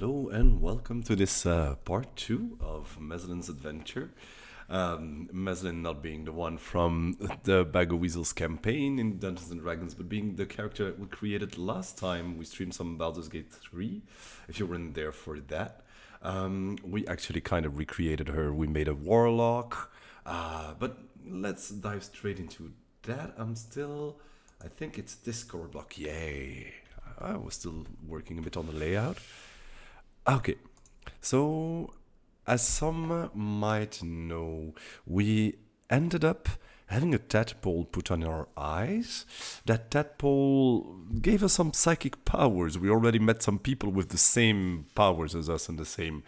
Hello and welcome to this part 2 of Meslin's adventure. Meslin not being the one from the Bag of Weasels campaign in Dungeons and Dragons, but being the character we created last time we streamed some Baldur's Gate 3, if you weren't there for that. We actually kind of recreated her. We made a warlock, but let's dive straight into that. I think it's Discord block. Yay! I was still working a bit on the layout. Okay, so as some might know, we ended up having a tadpole put on our eyes. That tadpole gave us some psychic powers. We already met some people with the same powers as us and the same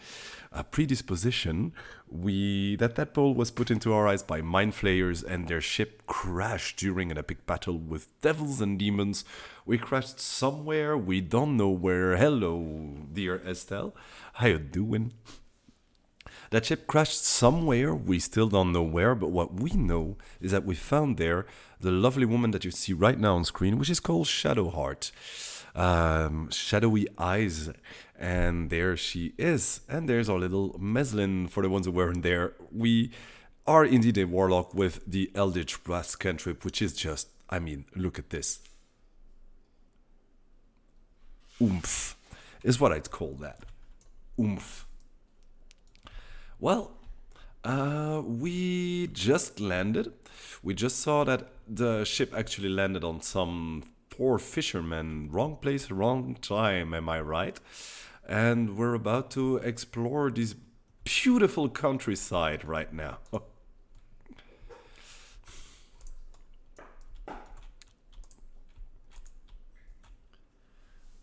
predisposition. That tadpole was put into our eyes by mind flayers, and their ship crashed during an epic battle with devils and demons. We crashed somewhere, we don't know where. Hello, dear Estelle. How you doing? That ship crashed somewhere, we still don't know where, but what we know is that we found there the lovely woman that you see right now on screen, which is called Shadowheart. Shadowy eyes, and there she is. And there's our little Meslin, for the ones who weren't there. We are indeed a warlock with the Eldritch Blast cantrip, which is just, look at this. Oomph is what I'd call that. Oomph. Well, we just landed. We just saw that the ship actually landed on some poor fisherman. Wrong place, wrong time, am I right? And we're about to explore this beautiful countryside right now.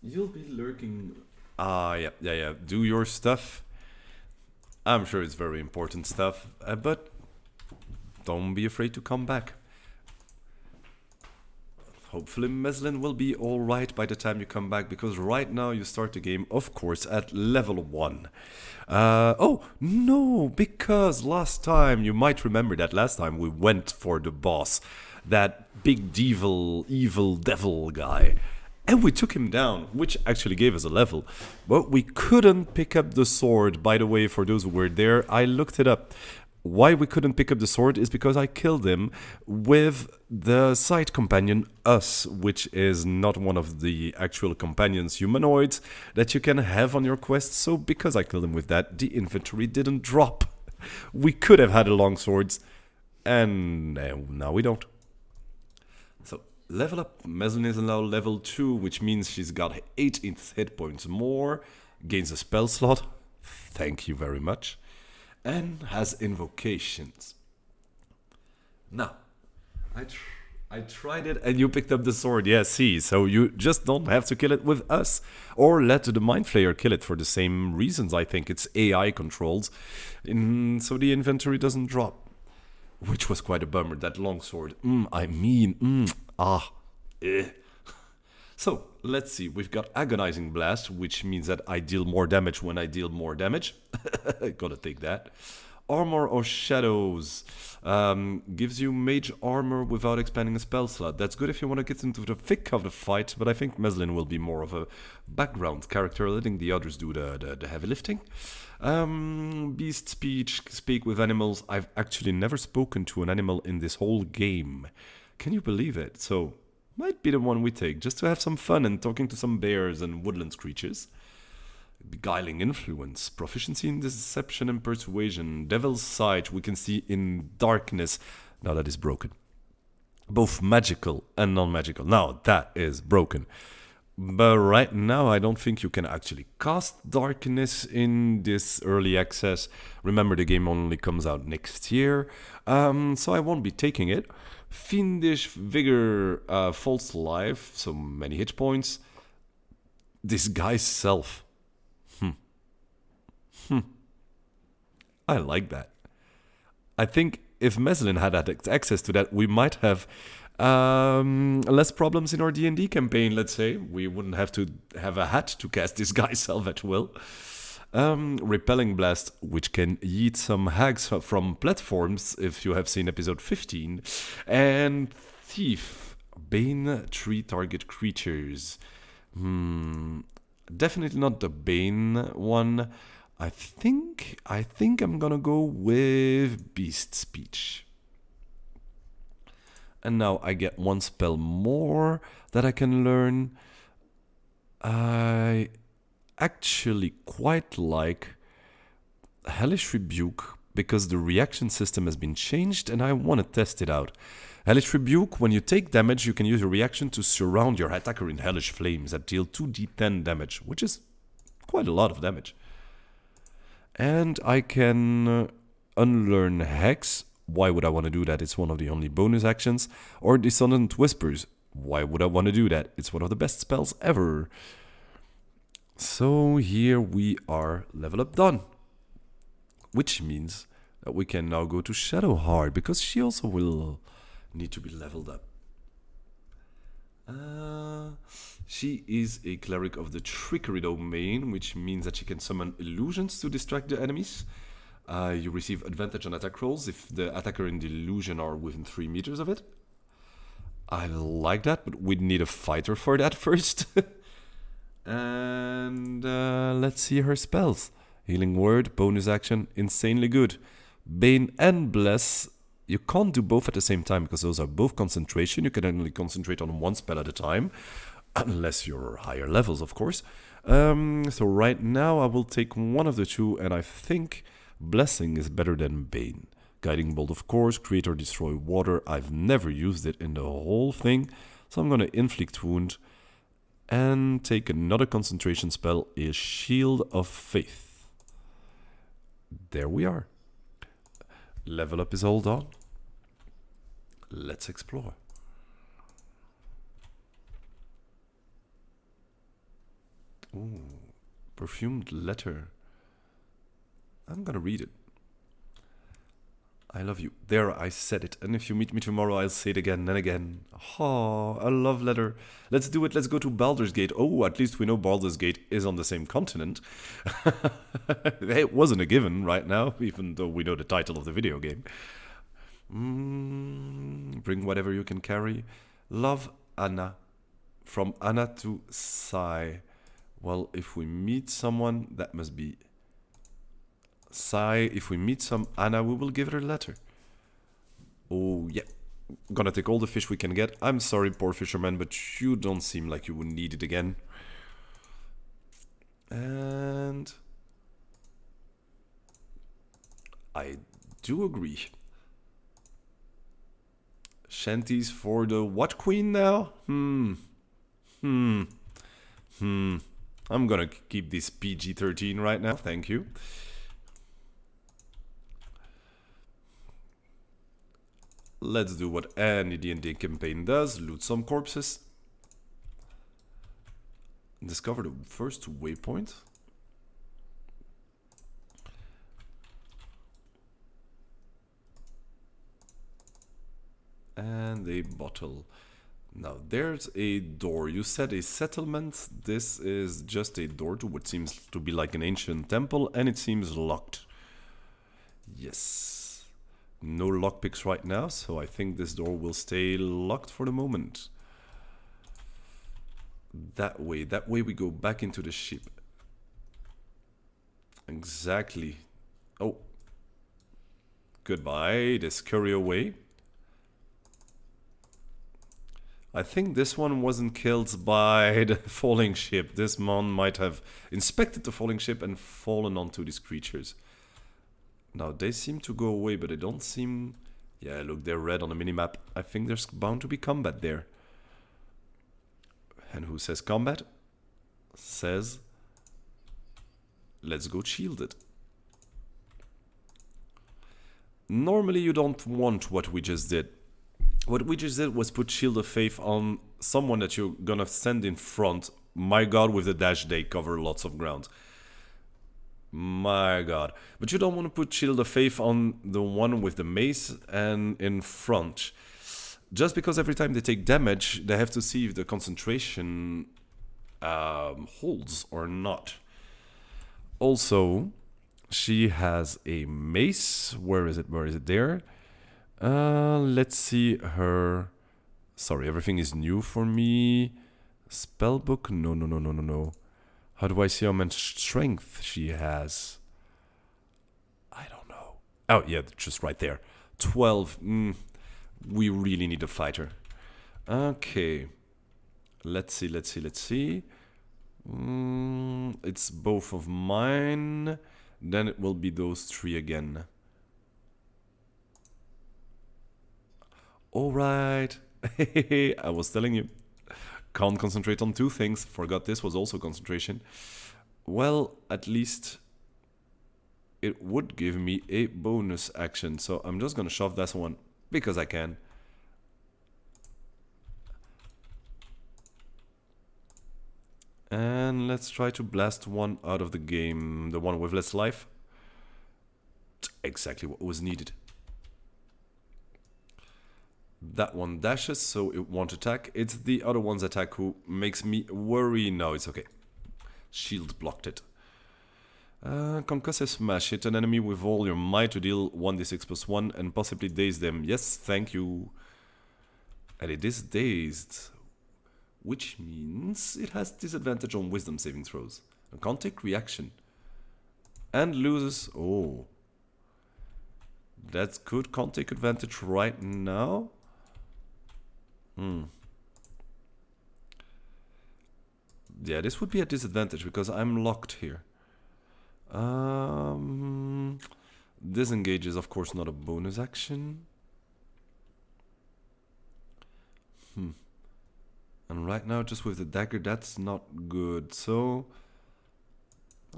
You'll be lurking. Yeah. Do your stuff. I'm sure it's very important stuff, but don't be afraid to come back. Hopefully Meslin will be alright by the time you come back, because right now you start the game, of course, at level 1. Oh, no, because last time, you might remember that last time we went for the boss, that big evil devil guy. And we took him down, which actually gave us a level. But we couldn't pick up the sword. By the way, for those who were there, I looked it up. Why we couldn't pick up the sword is because I killed him with the side companion, Us, which is not one of the actual companions humanoids that you can have on your quest. So because I killed him with that, the inventory didn't drop. We could have had a long swords, and now we don't. So level up. Meslin is now level 2, which means she's got 8 hit points more, gains a spell slot. Thank you very much. And has invocations. Now, I tried it and you picked up the sword. Yeah, see, so you just don't have to kill it with us. Or let the Mind Flayer kill it for the same reasons. I think it's AI controls. So the inventory doesn't drop. Which was quite a bummer, that long sword. So, let's see. We've got Agonizing Blast, which means that I deal more damage when I deal more damage. Gotta take that. Armor of Shadows gives you mage armor without expanding a spell slot. That's good if you want to get into the thick of the fight, but I think Meslin will be more of a background character, letting the others do the heavy lifting. Beast speech, speak with animals. I've actually never spoken to an animal in this whole game. Can you believe it? So, might be the one we take, just to have some fun and talking to some bears and woodland creatures. Beguiling influence, proficiency in deception and persuasion, devil's sight, we can see in darkness. Now that is broken. Both magical and non-magical. Now that is broken. But right now I don't think you can actually cast darkness in this early access. Remember, the game only comes out next year, so I won't be taking it. Fiendish vigor, false life, so many hit points. Disguise self. I like that. I think if Meslin had access to that, we might have less problems in our D&D campaign, let's say. We wouldn't have to have a hat to cast Disguise self at will. Repelling Blast, which can yeet some hags from platforms, if you have seen episode 15. And Thief, Bane 3 target creatures. Definitely not the Bane one. I think I'm gonna go with Beast Speech. And now I get one spell more that I can learn. I actually quite like Hellish Rebuke because the reaction system has been changed and I want to test it out. Hellish Rebuke, when you take damage, you can use your reaction to surround your attacker in hellish flames that deal 2d10 damage, which is quite a lot of damage. And I can unlearn Hex. Why would I want to do that? It's one of the only bonus actions. Or Dissonant Whispers. Why would I want to do that? It's one of the best spells ever. So here we are, level up done. Which means that we can now go to Shadowheart, because she also will need to be leveled up. She is a cleric of the Trickery domain, which means that she can summon illusions to distract the enemies. You receive advantage on attack rolls if the attacker and the illusion are within 3 meters of it. I like that, but we'd need a fighter for that first. And let's see her spells. Healing Word, bonus action, insanely good. Bane and Bless. You can't do both at the same time because those are both concentration. You can only concentrate on one spell at a time. Unless you're higher levels, of course. So right now I will take one of the two, and I think Blessing is better than Bane. Guiding Bolt, of course. Create or Destroy Water. I've never used it in the whole thing. So I'm going to Inflict Wound. And take another concentration spell, a Shield of Faith. There we are. Level up is all done. Let's explore. Ooh, perfumed letter. I'm gonna read it. I love you. There, I said it. And if you meet me tomorrow, I'll say it again and again. Oh, a love letter. Let's do it. Let's go to Baldur's Gate. Oh, at least we know Baldur's Gate is on the same continent. It wasn't a given right now, even though we know the title of the video game. Bring whatever you can carry. Love, Anna. From Anna to Sai. Well, if we meet someone, that must be Sai. If we meet some Anna, we will give her a letter. Oh, yeah. Gonna take all the fish we can get. I'm sorry, poor fisherman, but you don't seem like you would need it again. And I do agree. Shanties for the what queen now? I'm gonna keep this PG-13 right now, thank you. Let's do what any D&D campaign does, loot some corpses. Discover the first waypoint. And a bottle. Now there's a door. You said a settlement. This is just a door to what seems to be like an ancient temple, and it seems locked. Yes. No lockpicks right now, so I think this door will stay locked for the moment. That way we go back into the ship. Exactly. Oh. Goodbye. They scurry away. I think this one wasn't killed by the falling ship. This man might have inspected the falling ship and fallen onto these creatures. Now, they seem to go away, but they don't seem... Yeah, look, they're red on the minimap. I think there's bound to be combat there. And who says combat? Says... Let's go shielded. Normally, you don't want what we just did. What we just did was put Shield of Faith on someone that you're gonna send in front. My god, with the dash they cover lots of ground. My god. But you don't want to put Shield of Faith on the one with the mace and in front. Just because every time they take damage, they have to see if the concentration holds or not. Also, she has a mace. Where is it? Where is it? There. Let's see her... Sorry, everything is new for me. Spellbook? No. How do I see how much strength she has? I don't know. Oh, yeah, just right there. 12. We really need a fighter. Okay. Let's see. It's both of mine. Then it will be those three again. Alright. I was telling you. Can't concentrate on two things. Forgot this was also concentration. Well, at least it would give me a bonus action. So I'm just gonna shove this one because I can. And let's try to blast one out of the game. The one with less life. Exactly what was needed. That one dashes, so it won't attack. It's the other one's attack who makes me worry. No, it's okay. Shield blocked it. Concussive smash. Hit an enemy with all your might to deal 1d6+1 and possibly daze them. Yes, thank you. And it is dazed. Which means it has disadvantage on wisdom saving throws. And can't take reaction. And loses... Oh. That's good. Can't take advantage right now. Yeah, this would be a disadvantage because I'm locked here. Disengage is of course not a bonus action. And right now, just with the dagger, that's not good. So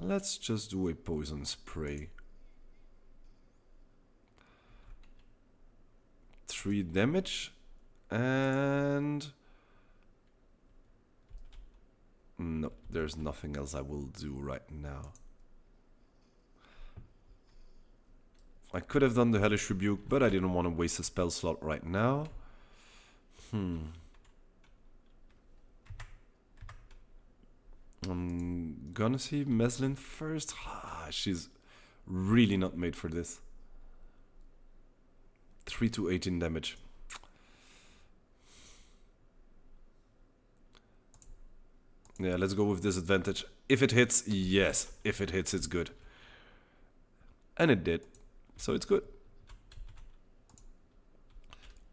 let's just do a poison spray. 3 damage. And... no, there's nothing else I will do right now. I could have done the Hellish Rebuke, but I didn't want to waste a spell slot right now. I'm gonna see Meslin first. She's really not made for this. 3 to 18 damage. Yeah, let's go with disadvantage. If it hits, yes. If it hits, it's good. And it did. So it's good.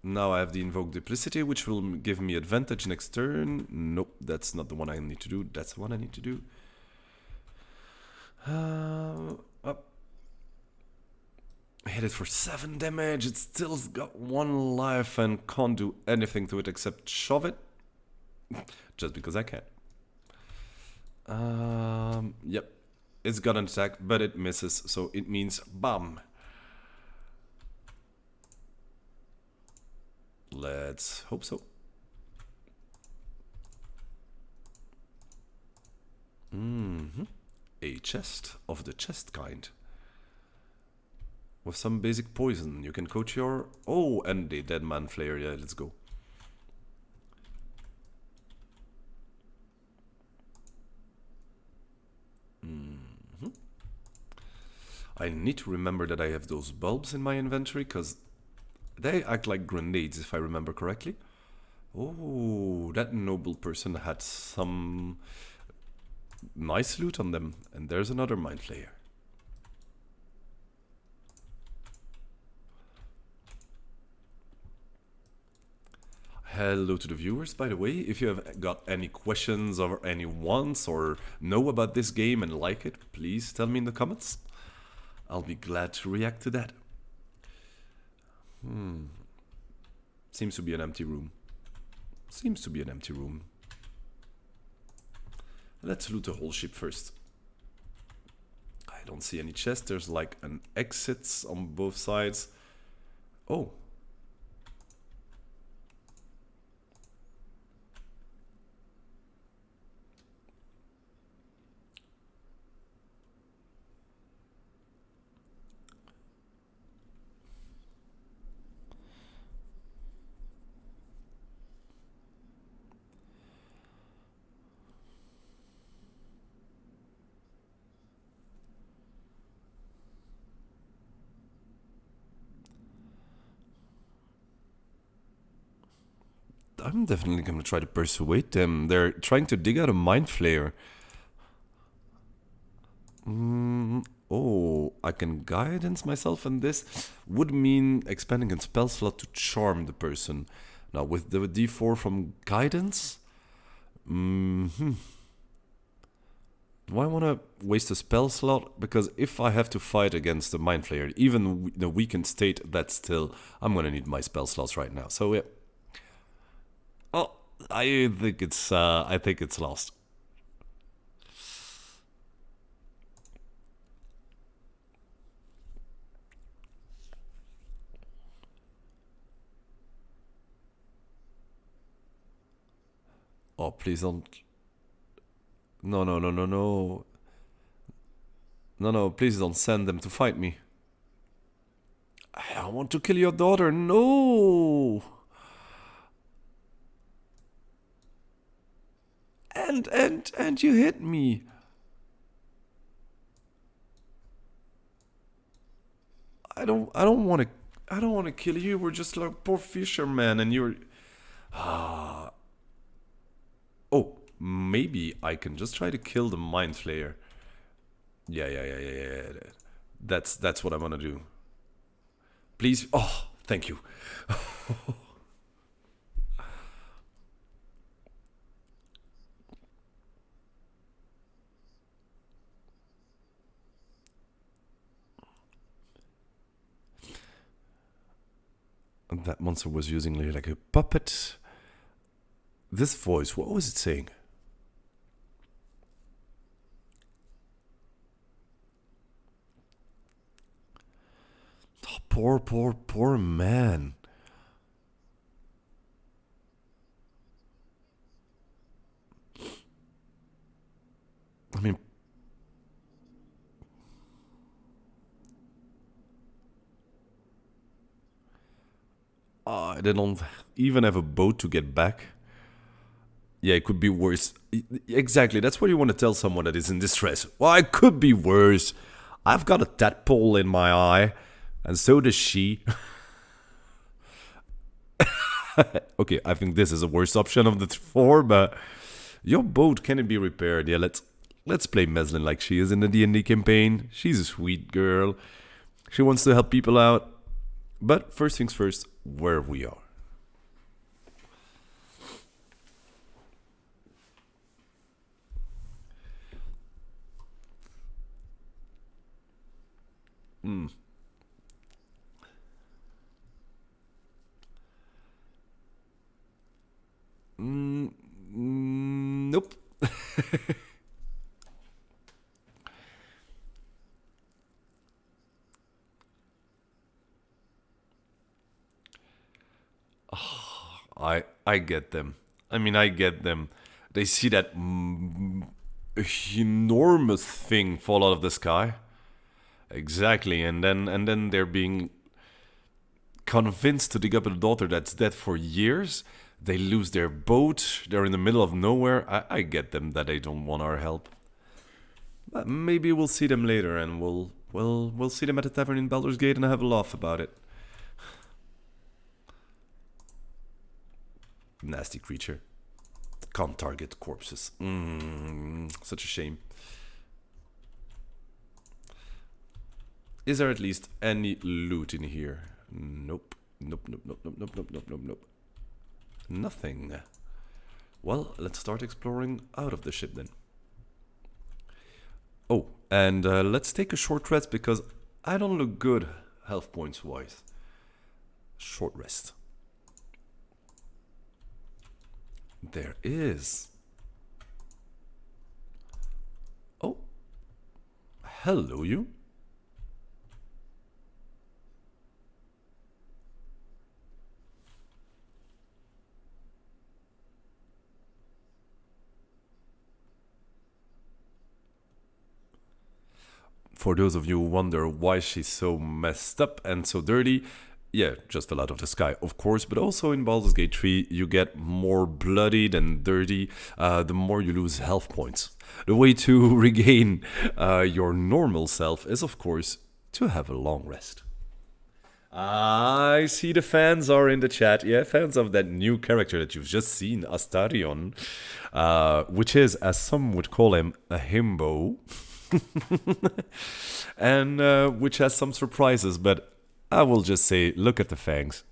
Now I have the Invoke Duplicity, which will give me advantage next turn. Nope, that's not the one I need to do. That's the one I need to do. Up. Hit it for 7 damage. It still's got 1 life and can't do anything to it except shove it. Just because I can. Yep. It's got an attack, but it misses, so it means BAM! Let's hope so. A chest of the chest kind. With some basic poison. You can coach your... Oh, and the Dead Man Flayer. Yeah, let's go. I need to remember that I have those bulbs in my inventory, because they act like grenades, if I remember correctly. Oh, that noble person had some nice loot on them. And there's another Mind Flayer. Hello to the viewers, by the way. If you have got any questions or any wants or know about this game and like it, please tell me in the comments. I'll be glad to react to that. Seems to be an empty room. Seems to be an empty room. Let's loot the whole ship first. I don't see any chests. There's like an exits on both sides. Oh. I'm definitely going to try to persuade them. They're trying to dig out a Mind Flayer. Oh, I can guidance myself, and this would mean expanding a spell slot to charm the person. Now, with the d4 from guidance, do I want to waste a spell slot? Because if I have to fight against the Mind Flayer, even in a weakened state, that's still... I'm going to need my spell slots right now. So, yeah. Oh, I think it's lost. Oh, please don't... No, no, no, no, no. No, no, please don't send them to fight me. I want to kill your daughter. No! And you hit me. I don't want to kill you. We're just like poor fishermen and you're Oh, maybe I can just try to kill the Mind Flayer. Yeah. That's what I want to do. Please. Oh, thank you. That monster was using like a puppet. This voice, what was it saying? Oh, poor man. I mean, they don't even have a boat to get back. Yeah, it could be worse. Exactly, that's what you want to tell someone that is in distress. Well, it could be worse. I've got a tadpole in my eye, and so does she. Okay, I think this is the worst option of the four, but your boat can it be repaired? Yeah, let's play Meslin like she is in the D&D campaign. She's a sweet girl. She wants to help people out. But first things first, where we are. Nope. I get them. I mean, I get them. They see that enormous thing fall out of the sky. Exactly, and then they're being convinced to dig up a daughter that's dead for years. They lose their boat. They're in the middle of nowhere. I get them that they don't want our help. But maybe we'll see them later, and we'll see them at the tavern in Baldur's Gate and have a laugh about it. Nasty creature. Can't target corpses. Such a shame. Is there at least any loot in here? Nope. Nope. Nothing. Well, let's start exploring out of the ship then. Oh, and let's take a short rest because I don't look good health points wise. Short rest. There is. Oh. Hello, you. For those of you who wonder why she's so messed up and so dirty, yeah, just fell out of the sky, of course, but also in Baldur's Gate 3, you get more bloodied and dirty the more you lose health points. The way to regain your normal self is, of course, to have a long rest. I see the fans are in the chat. Yeah, fans of that new character that you've just seen, Astarion, which is, as some would call him, a himbo. and which has some surprises, but I will just say, look at the fangs.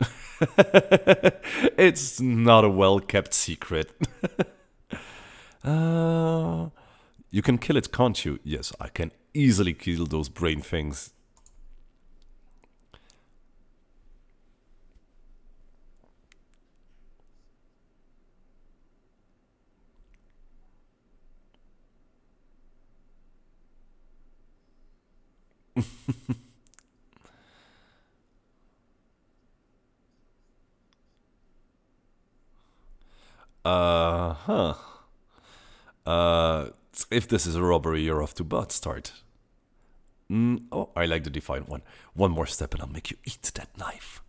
It's not a well-kept secret. You can kill it, can't you? Yes, I can easily kill those brain things. Huh. If this is a robbery, you're off to bad start. Oh, I like the defiant one. One more step and I'll make you eat that knife.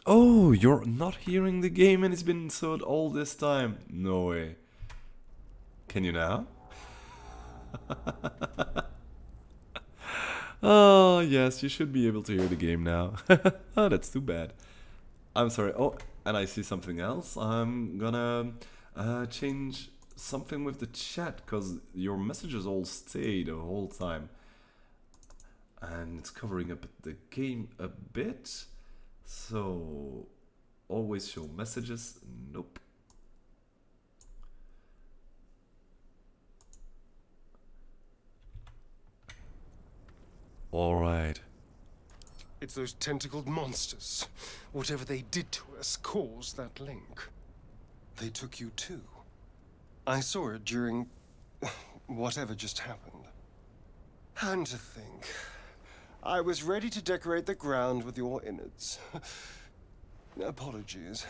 Oh, you're not hearing the game and it's been sold all this time. No way. Can you now? Oh, yes, you should be able to hear the game now. Oh, that's too bad. I'm sorry. Oh, and I see something else. I'm gonna change something with the chat because your messages all stay the whole time. And it's covering up the game a bit. So, always show messages. Nope. Alright. It's those tentacled monsters. Whatever they did to us caused that link. They took you too. I saw it during whatever just happened. And to think, I was ready to decorate the ground with your innards. Apologies.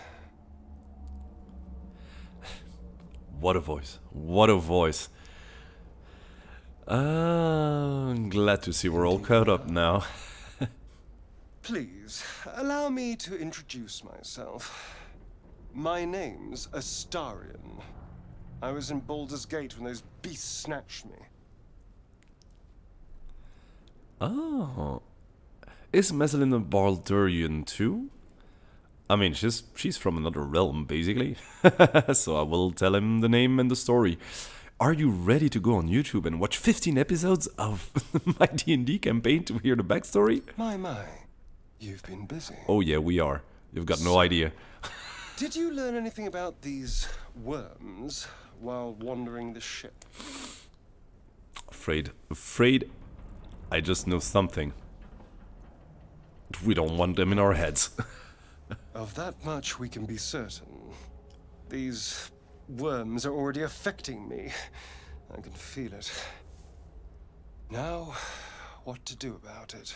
What a voice. What a voice. I'm glad to see we're all caught up now. Please, allow me to introduce myself. My name's Astarion. I was in Baldur's Gate when those beasts snatched me. Oh. Is Mesalyn a Baldurian too? I mean, she's from another realm, basically. So I will tell him the name and the story. Are you ready to go on YouTube and watch 15 episodes of my D&D campaign to hear the backstory? My. You've been busy. Oh yeah, we are. You've got no idea. Did you learn anything about these worms while wandering the ship? Afraid. I just know something. We don't want them in our heads. Of that much we can be certain. These worms are already affecting me. I can feel it. Now, what to do about it?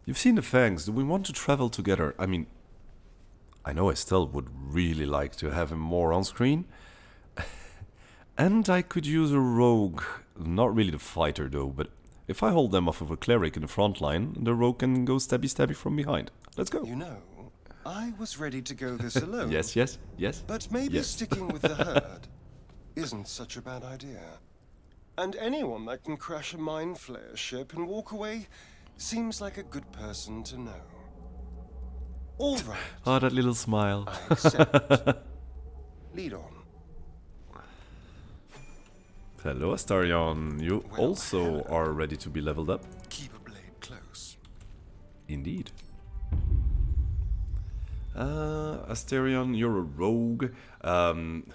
You've seen the fangs. Do we want to travel together? I mean, I know Estelle would really like to have him more on screen. And I could use a rogue. Not really the fighter though, but if I hold them off of a cleric in the front line, the rogue can go stabby from behind. Let's go. You know, I was ready to go this alone. Yes. But maybe Yes. sticking with the herd isn't such a bad idea. And anyone that can crash a mind flayer ship and walk away seems like a good person to know. All right, Oh, that little smile. I accept. Lead on. Hello, Astarion. You Well, also hello. are ready to be leveled up? Keep a blade close. Indeed. Astarion, you're a rogue.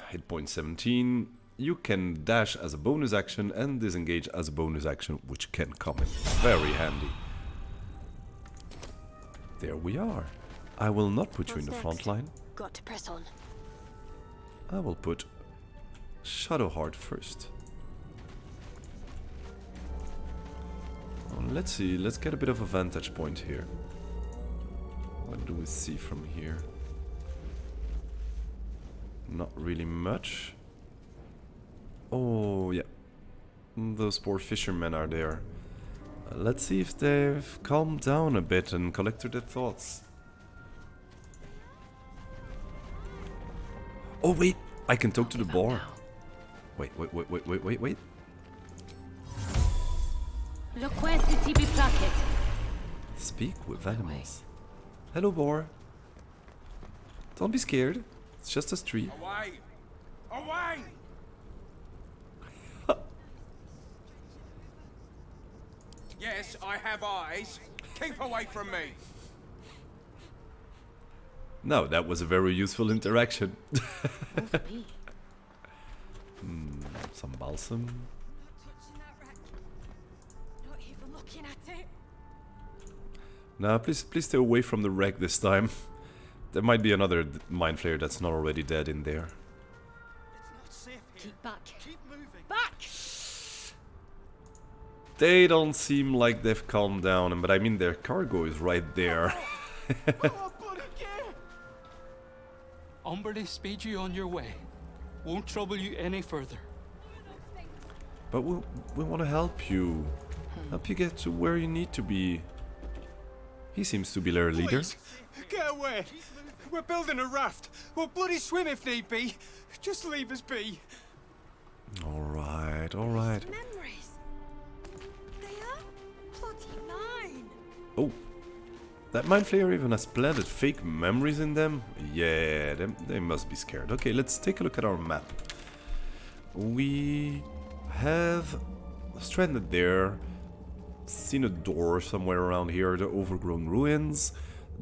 Hit point 17. You can dash as a bonus action and disengage as a bonus action, which can come in very handy. There we are. I will not put you in the front line. Got to press on. I will put Shadowheart first. Let's see, let's get a bit of a vantage point here. What do we see from here? Not really much. Oh, yeah. Those poor fishermen are there. Let's see if they've calmed down a bit and collected their thoughts. Oh, wait! I can talk to the boar. Wait. Request the TB placket. Speak with animals. Hello, boar. Don't be scared. It's just a tree. Away! Away! Yes, I have eyes. Keep away from me. No, that was a very useful interaction. Some balsam. Not even looking at it. Now, please stay away from the wreck this time. There might be another mind flayer that's not already dead in there. Keep back. Keep moving. Back! They don't seem like they've calmed down, but I mean their cargo is right there. Umberly speed you on your way. Won't trouble you any further. But we want to help you. Help you get to where you need to be. He seems to be their leader. Please, get away. We're building a raft. We'll bloody swim if need be. Just leave us be. Alright. Memories. They are bloody mine. Oh. That mind flayer even has planted fake memories in them? Yeah, they must be scared. Okay, let's take a look at our map. We have stranded there, seen a door somewhere around here, the overgrown ruins,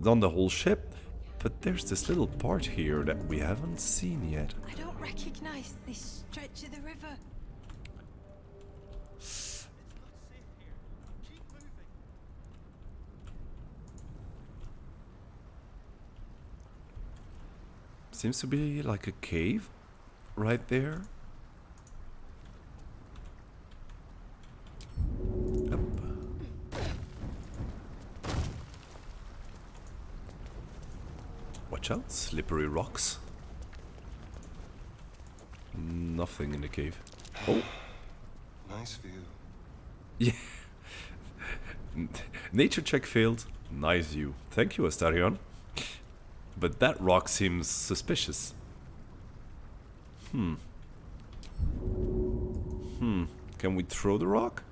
done the whole ship, but there's this little part here that we haven't seen yet. I don't recognize this stretch of the river. Seems to be like a cave right there. Up. Watch out, slippery rocks. Nothing in the cave. Oh, Nice view. yeah. Nature check failed. Nice view. Thank you, Astarion. But that rock seems suspicious. Can we throw the rock?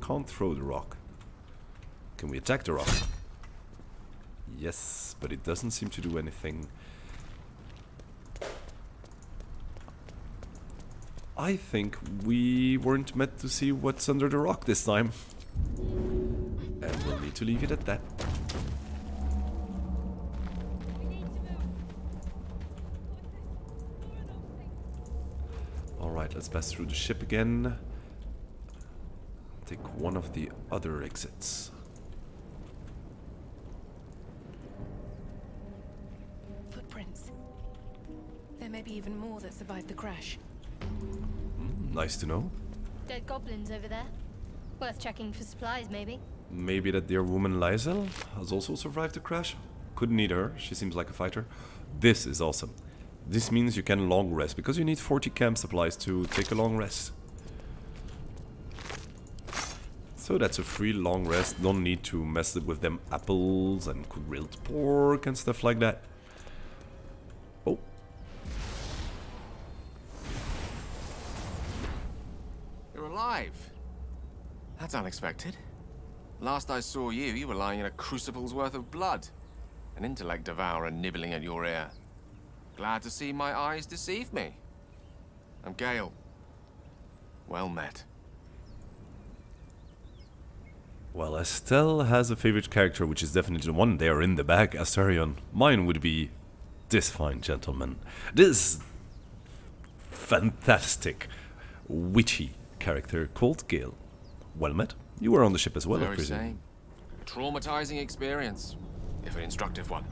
Can't throw the rock. Can we attack the rock? Yes, but it doesn't seem to do anything. I think we weren't meant to see what's under the rock this time. And we'll need to leave it at that. Alright, let's pass through the ship again. Take one of the other exits. Footprints. There may be even more that survived the crash. Nice to know. Dead goblins over there. Worth checking for supplies, maybe. Maybe that dear woman Lizel has also survived the crash. Couldn't need her, she seems like a fighter. This is awesome. This means you can long rest, because you need 40 camp supplies to take a long rest. So that's a free long rest, don't need to mess it with them apples and grilled pork and stuff like that. Oh. You're alive. That's unexpected. Last I saw you, you were lying in a crucible's worth of blood. An intellect devourer nibbling at your ear. Glad to see my eyes deceive me. I'm Gale. Well met. Well, Estelle has a favorite character, which is definitely the one there in the back, Astarion. Mine would be this fine gentleman. This fantastic, witchy character called Gale. Well met. You were on the ship as well, I Very presume. same. Traumatizing experience, if an instructive one.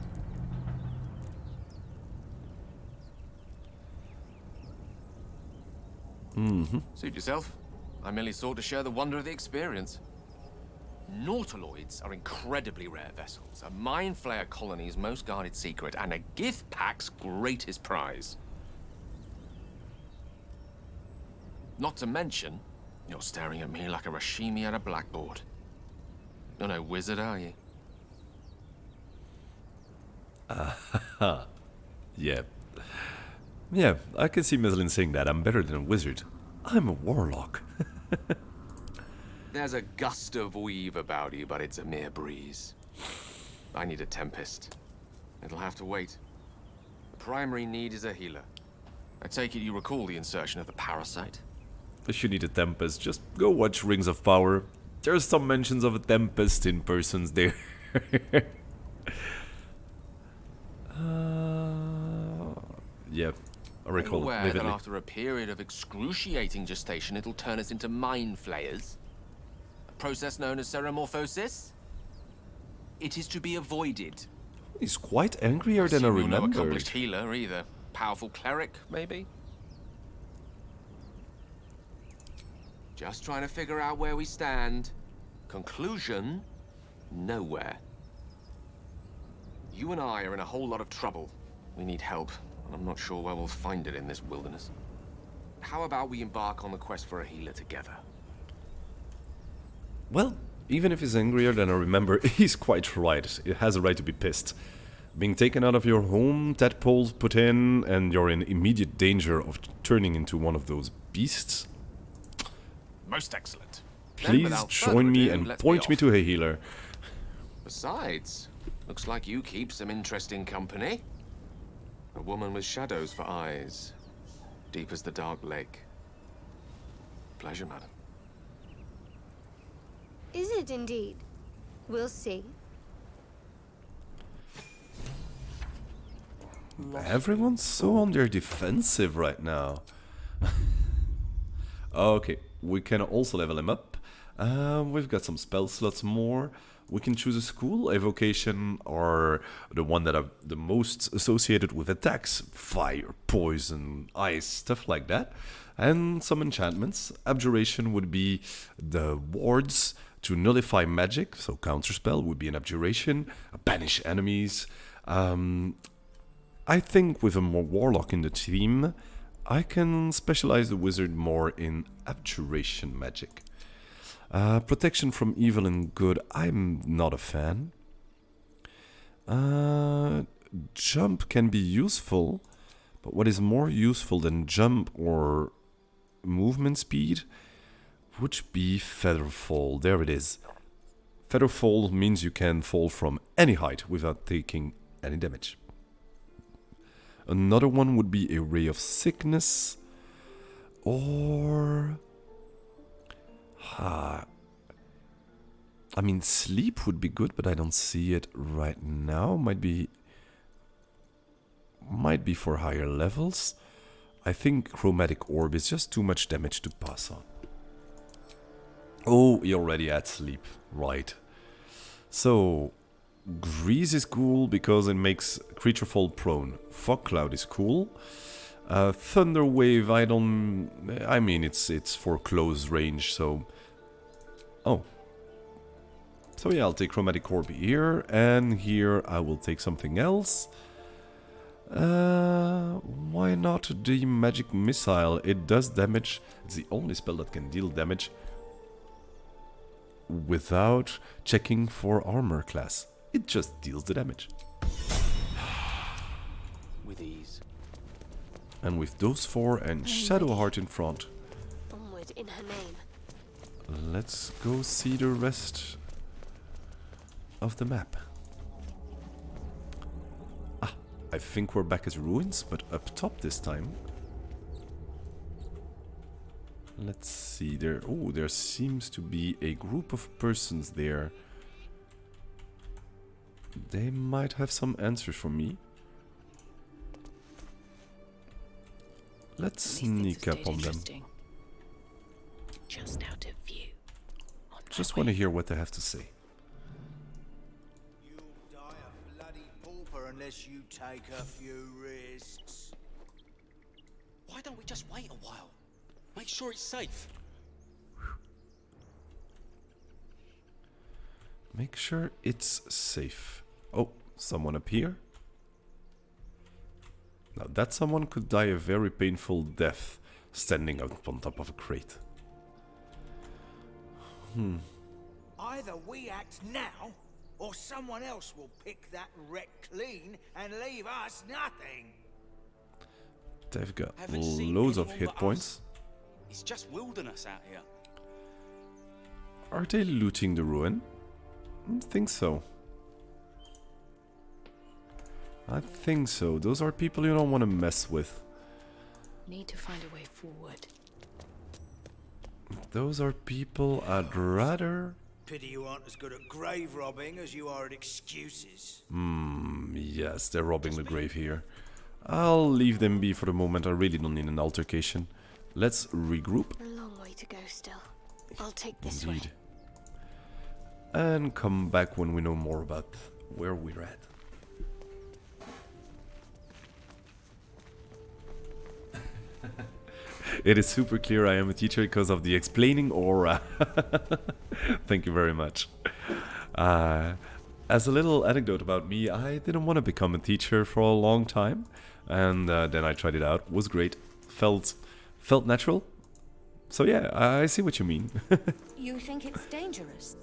Suit yourself. I merely sought to share the wonder of the experience. Nautiloids are incredibly rare vessels, a mind flayer colony's most guarded secret, and a gift pack's greatest prize. Not to mention, you're staring at me like a Rashimi at a blackboard. You're no wizard, are you? Yeah. Yeah, I can see Meslin saying that. I'm better than a wizard. I'm a warlock. There's a gust of weave about you, but it's a mere breeze. I need a tempest. It'll have to wait. The primary need is a healer. I take it you recall the insertion of the parasite? If you need a tempest, just go watch Rings of Power. There's some mentions of a tempest in persons there. Yeah, I recall. I'm aware vividly. that after a period of excruciating gestation, it'll turn us into mind flayers. A process known as ceremorphosis? It is to be avoided. He's quite angrier than I You're no remembered. accomplished healer either. Powerful cleric, maybe? Just trying to figure out where we stand. Conclusion, nowhere. You and I are in a whole lot of trouble. We need help, and I'm not sure where we'll find it in this wilderness. How about we embark on the quest for a healer together? Well, even if he's angrier than I remember, he's quite right. It has a right to be pissed. Being taken out of your home, tadpoles put in, and you're in immediate danger of turning into one of those beasts. Most excellent. Then, Please without further join me ado, and let's point be me off. to a healer. Besides, looks like you keep some interesting company. A woman with shadows for eyes, deep as the dark lake. Pleasure, madam. Is it indeed? We'll see. Everyone's so on their defensive right now. Okay, we can also level him up. We've got some spell slots more. We can choose a school, evocation, or the one that are the most associated with attacks. Fire, poison, ice, stuff like that. And some enchantments. Abjuration would be the wards to nullify magic, so counterspell would be an abjuration. Banish enemies. I think with a more warlock in the team, I can specialize the wizard more in abjuration magic. Protection from evil and good, I'm not a fan. Jump can be useful, but what is more useful than jump or movement speed would be featherfall. There it is. Featherfall means you can fall from any height without taking any damage. Another one would be a ray of sickness, or I mean, sleep would be good, but I don't see it right now. Might be for higher levels. I think chromatic orb is just too much damage to pass on. Oh, he already had sleep, right? So grease is cool because it makes creature fall prone. Fog cloud is cool. Thunder wave, I mean, it's for close range, so. Oh. So yeah, I'll take chromatic orb here, and here I will take something else. Why not the magic missile? It does damage. It's the only spell that can deal damage without checking for armor class. It just deals the damage. With ease. And with those four and Shadowheart in front, Onward in her name. let's go see the rest of the map. Ah, I think we're back at ruins, but up top this time. Let's see, there seems to be a group of persons there. They might have some answers for me. Let's sneak up on them. Just out of view. Just want to hear what they have to say. You'll die a bloody pauper unless you take a few risks. Why don't we just wait a while? Make sure it's safe. Make sure it's safe. Oh, someone up here? Now that someone could die a very painful death. standing up on top of a crate. Either we act now, or someone else will pick that wreck clean and leave us nothing. They've got Haven't seen loads of anyone hit but us. points. It's just wilderness out here. Are they looting the ruin? I think so. I think so. Those are people you don't want to mess with. Need to find a way forward. Those are people I'd rather... Pity you aren't as good at grave robbing as you are at excuses. Yes, they're robbing the grave here. I'll leave them be for the moment. I really don't need an altercation. Let's regroup. A long way to go still. I'll take this way. Indeed. And come back when we know more about where we're at. It is super clear I am a teacher because of the explaining aura. Thank you very much. As a little anecdote about me, I didn't want to become a teacher for a long time. And then I tried it out. Was great. Felt natural. So yeah, I see what you mean. You think it's dangerous?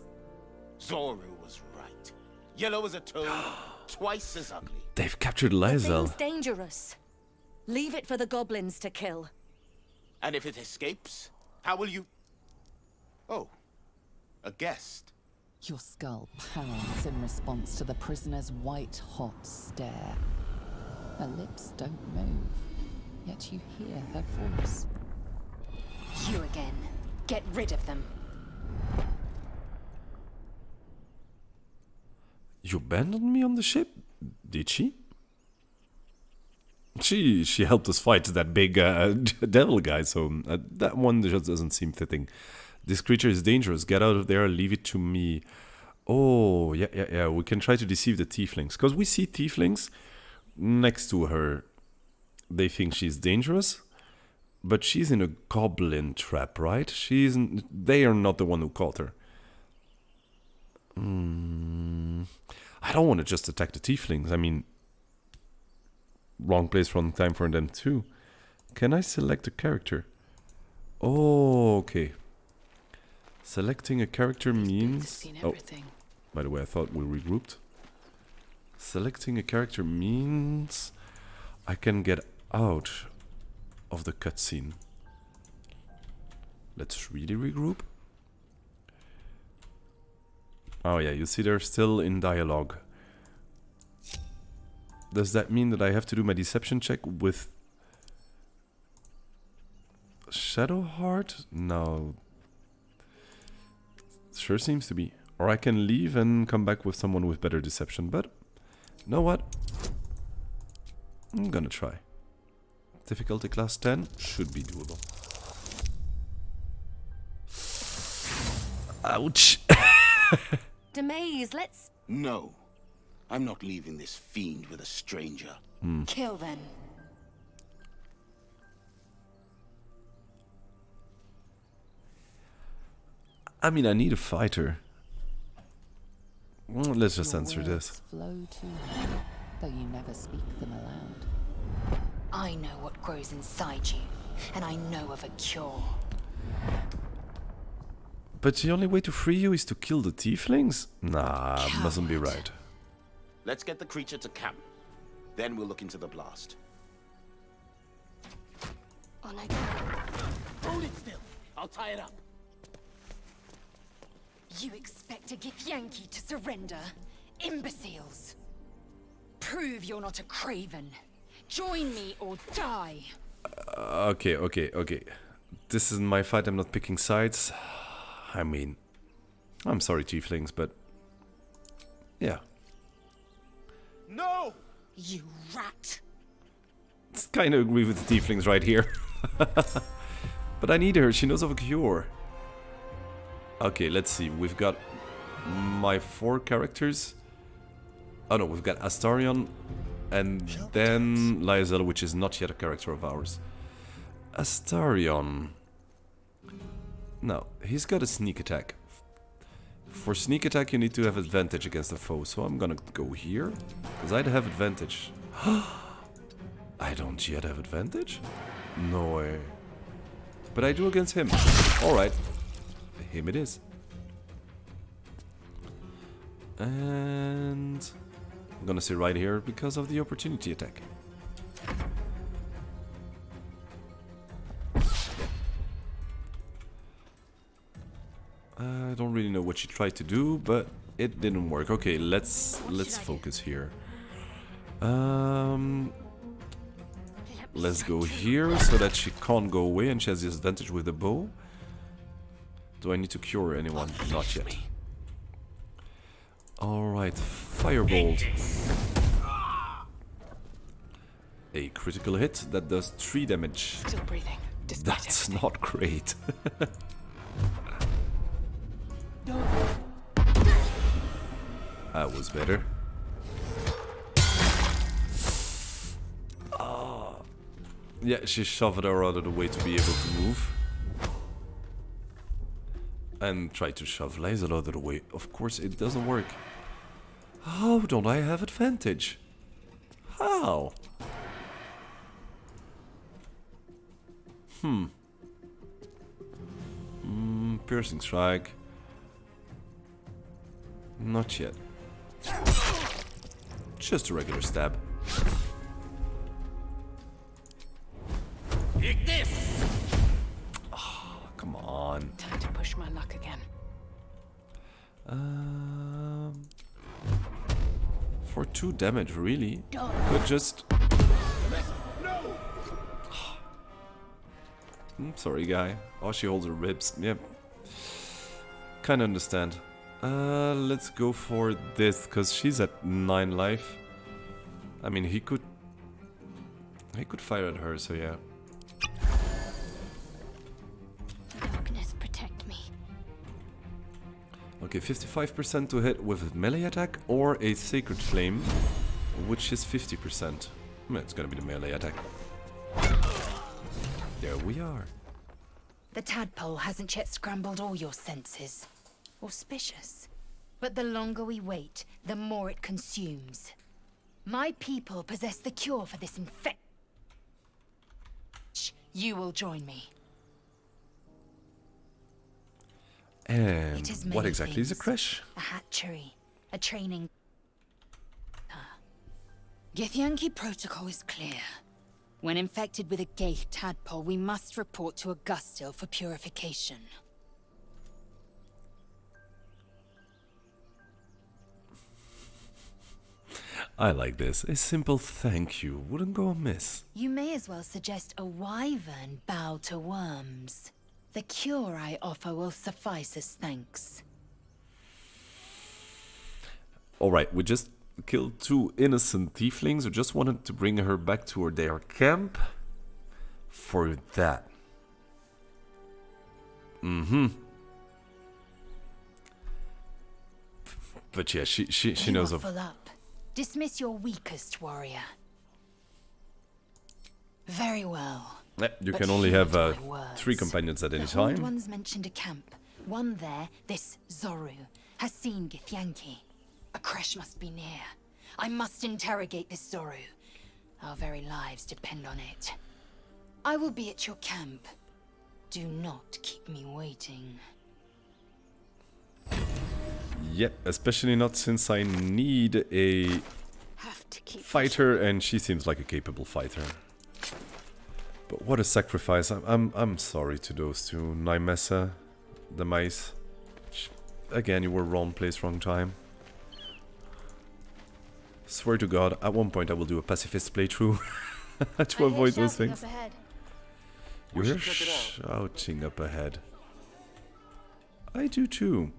Zoru was right. Yellow as a toad, twice as ugly. They've captured The Lysel. thing's dangerous. Leave it for the goblins to kill. And if it escapes, how will you... Oh, a guest. Your skull pounds in response to the prisoner's white-hot stare. Her lips don't move, yet you hear her voice. You again. Get rid of them. You abandoned me on the ship? Did she? She helped us fight that big devil guy, so that one just doesn't seem fitting. This creature is dangerous. Get out of there. Leave it to me. Oh, yeah. We can try to deceive the tieflings. Because we see tieflings next to her. They think she's dangerous. But she's in a goblin trap, right? They are not the one who caught her. I don't want to just attack the tieflings. I mean... Wrong place, wrong time for them too. Can I select a character? Oh, okay. Selecting a character means... Oh, by the way, I thought we regrouped. Selecting a character means... I can get out of the cutscene. Let's really regroup. Oh yeah, you see they're still in dialogue. Does that mean that I have to do my deception check with Shadowheart? No. Sure seems to be. Or I can leave and come back with someone with better deception, but you know what? I'm gonna try. Difficulty class 10 should be doable. Ouch! Demaze, let's... No. I'm not leaving this fiend with a stranger. kill them. I mean, I need a fighter. Well, let's just answer Your words this. flow to her, though you never speak them aloud. I know what grows inside you, and I know of a cure. But the only way to free you is to kill the tieflings? Nah, mustn't be right. Let's get the creature to camp. Then we'll look into the blast. On I go. Hold it still. I'll tie it up. You expect a Githyanki to surrender? Imbeciles! Prove you're not a craven. Join me or die. Okay. This isn't my fight, I'm not picking sides. I mean, I'm sorry, tieflings, but... yeah. No! You rat! Kind of agree with the tieflings right here. But I need her, she knows of a cure. Okay, let's see, we've got my 4 characters. Oh no, we've got Astarion, and then Lysel, which is not yet a character of ours. Astarion... no, he's got a sneak attack. For sneak attack you need to have advantage against a foe, so I'm gonna go here, because I'd have advantage. I don't yet have advantage? No way. But I do against him. Alright. Him it is. And I'm gonna stay right here because of the opportunity attack. I don't really know what she tried to do, but it didn't work. Okay, let's focus here. Let's go here so that she can't go away and she has the advantage with the bow. Do I need to cure anyone? Not yet. Alright, Firebolt. A critical hit that does 3 damage. Still breathing. That's not great. That was better. Yeah, she shoved her out of the way to be able to move. And tried to shove Liza out of the way. Of course, it doesn't work. How don't I have advantage? How? Piercing strike. Not yet. Just a regular stab. Take this! Oh, come on. Time to push my luck again. For 2 damage, really? Could just... sorry, guy. Oh, she holds her ribs. Yep. Kinda understand. Let's go for this, because she's at 9 life. I mean, he could fire at her, so yeah. Darkness, protect me. Okay, 55% to hit with a melee attack or a Sacred Flame, which is 50%. It's gonna be the melee attack. There we are. The tadpole hasn't yet scrambled all your senses. Auspicious. But the longer we wait, the more it consumes. My people possess the cure for this infection. You will join me. And It is what many exactly is a things. crash? A hatchery. A training... Githyanki protocol is clear. When infected with a gate tadpole, we must report to Augustil for purification. I like this. A simple thank you wouldn't go amiss. You may as well suggest a wyvern bow to worms. The cure I offer will suffice as thanks. Alright, we just killed 2 innocent tieflings. We just wanted to bring her back to their camp. For that. But yeah, she knows You are of... full up. Dismiss your weakest warrior. Very well. You But can only heed have my words. 3 companions at any The Hold time. Ones mentioned a camp. One there, this Zoru, has seen Githyanki. A crash must be near. I must interrogate this Zoru. Our very lives depend on it. I will be at your camp. Do not keep me waiting. Yep, especially not since I need a Have to keep fighter, and she seems like a capable fighter. But what a sacrifice! I'm sorry to those 2, Naimessa, the mice. Again, you were wrong place, wrong time. Swear to God, at one point I will do a pacifist playthrough to avoid those things. Up ahead. You hear shouting up ahead. I do too.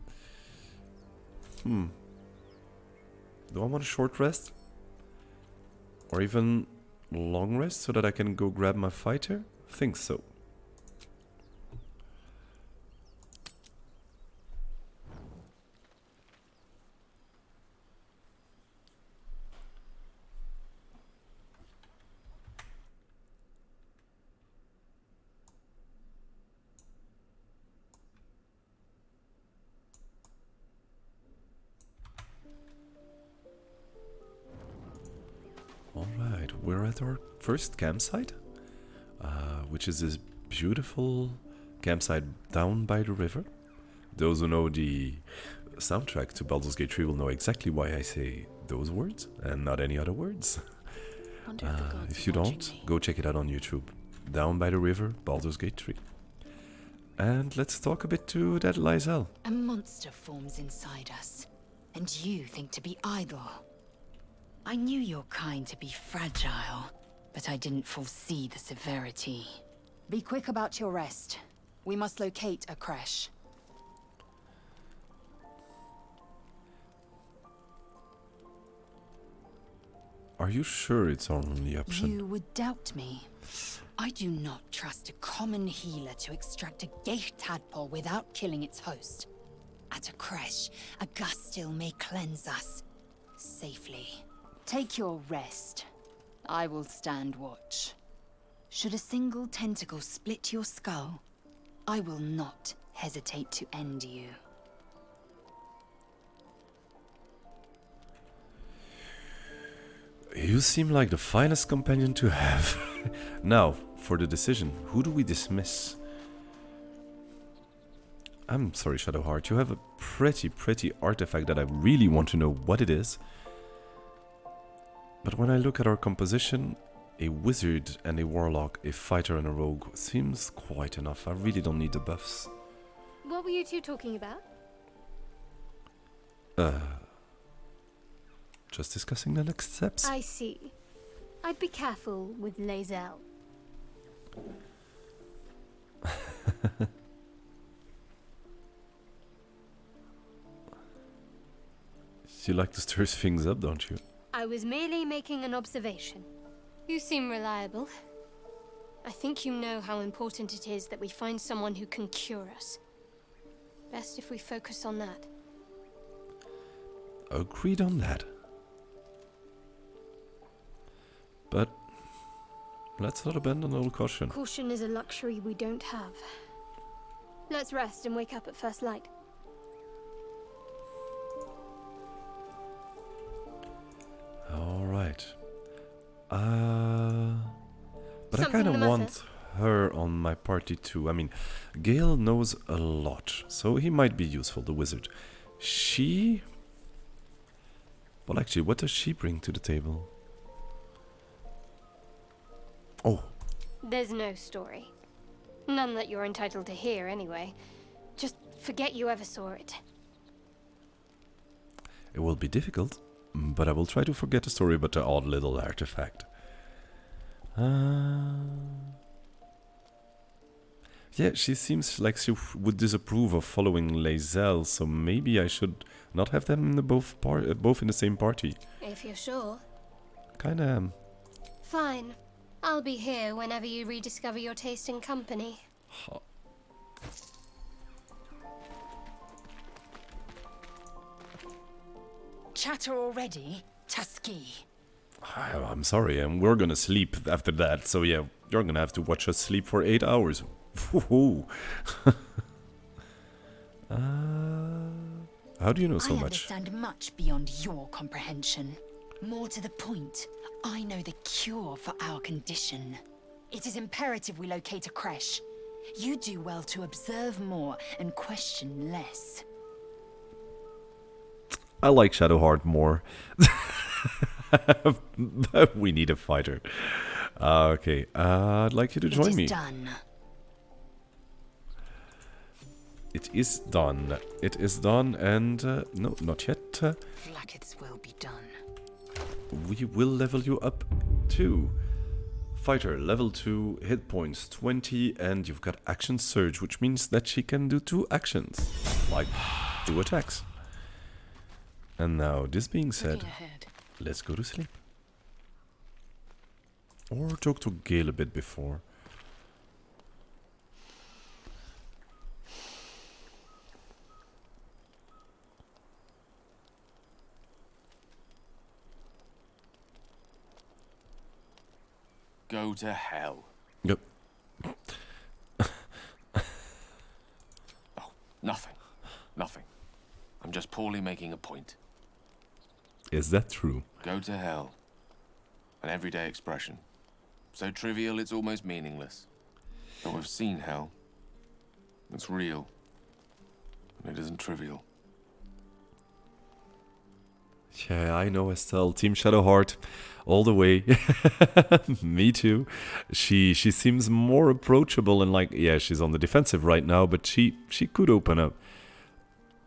Do I want a short rest? Or even long rest so that I can go grab my fighter? I think so. Alright, we're at our first campsite, which is this beautiful campsite down by the river. Those who know the soundtrack to Baldur's Gate 3 will know exactly why I say those words and not any other words. If you don't, go check it out on YouTube. Down by the river, Baldur's Gate 3. And let's talk a bit to that Lysel. A monster forms inside us, and you think to be idle. I knew your kind to be fragile, but I didn't foresee the severity. Be quick about your rest. We must locate a crash. Are you sure it's our only option? You would doubt me. I do not trust a common healer to extract a gate tadpole without killing its host. At a crash, a gust still may cleanse us safely. Take your rest. I will stand watch. Should a single tentacle split your skull, I will not hesitate to end you. You seem like the finest companion to have. Now, for the decision, who do we dismiss? I'm sorry, Shadowheart, you have a pretty artifact that I really want to know what it is. But when I look at our composition, a wizard and a warlock, a fighter and a rogue seems quite enough. I really don't need the buffs. What were you two talking about? Just discussing the next steps. I see. I'd be careful with Lae'zel. You like to stir things up, don't you? I was merely making an observation. You seem reliable. I think you know how important it is that we find someone who can cure us. Best if we focus on that. Agreed on that. But let's not abandon all caution. Caution is a luxury we don't have. Let's rest and wake up at first light. All right. But I Something kind the of matter? want her on my party too. I mean, Gale knows a lot, so he might be useful, the wizard. She... Well, actually, what does she bring to the table? Oh. There's no story. None that you're entitled to hear, anyway. Just forget you ever saw it. It will be difficult, but I will try to forget the story about the odd little artifact. Yeah, she seems like she would disapprove of following Lae'zel, so maybe I should not have them in the both in the same party. If you're sure. Kinda am. Fine. I'll be here whenever you rediscover your taste in company. Chatter already? Tusky. I'm sorry, and we're gonna sleep after that, so yeah, you're gonna have to watch us sleep for 8 hours. Woohoo! How do you know so I much? understand much beyond your comprehension. More to the point, I know the cure for our condition. It is imperative we locate a creche. You do well to observe more and question less. I like Shadowheart more. We need a fighter. Okay, I'd like you to join me. It is done. It is done. It is done, and no, not yet. Flackets will be done. We will level you up too. Fighter, level 2, hit points 20, and you've got action surge, which means that she can do 2 actions, like 2 attacks. And now, this being said, let's go to sleep. Or talk to Gale a bit before. Go to hell. Yep. Oh, nothing. Nothing. I'm just poorly making a point. Is that true? Go to hell. An everyday expression. So trivial it's almost meaningless. But we've seen hell. It's real. And it isn't trivial. Yeah, I know, Estelle. Team Shadowheart, all the way. Me too. She seems more approachable and like, yeah, she's on the defensive right now, but she could open up.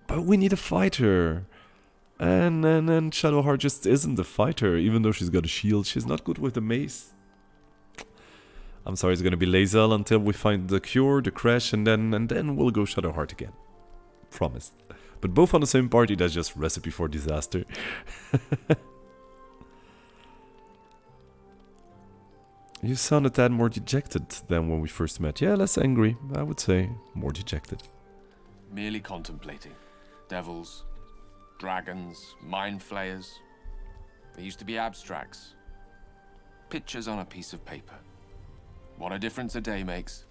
But we need a fighter. And Shadowheart just isn't a fighter, even though she's got a shield. She's not good with the mace. I'm sorry, it's gonna be Lae'zel until we find the cure, the crash, and then we'll go Shadowheart again. Promised. But both on the same party, that's just recipe for disaster. You sound a tad more dejected than when we first met. Yeah, less angry, I would say. More dejected. Merely contemplating. Devils, dragons, mind flayers. They used to be abstracts. Pictures on a piece of paper. What a difference a day makes.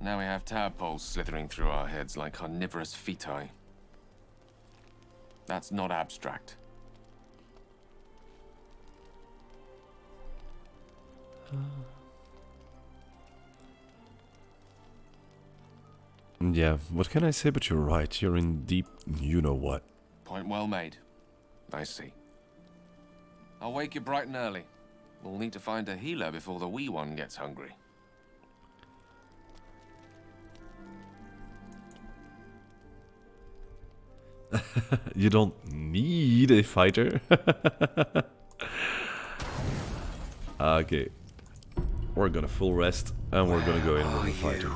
Now we have tadpoles slithering through our heads like carnivorous feti. That's not abstract. Yeah, what can I say, but you're right. You're in deep you-know-what. Point well made. I see. I'll wake you bright and early. We'll need to find a healer before the wee one gets hungry. You don't need a fighter. Okay. We're gonna full rest and we're gonna go in with a fighter.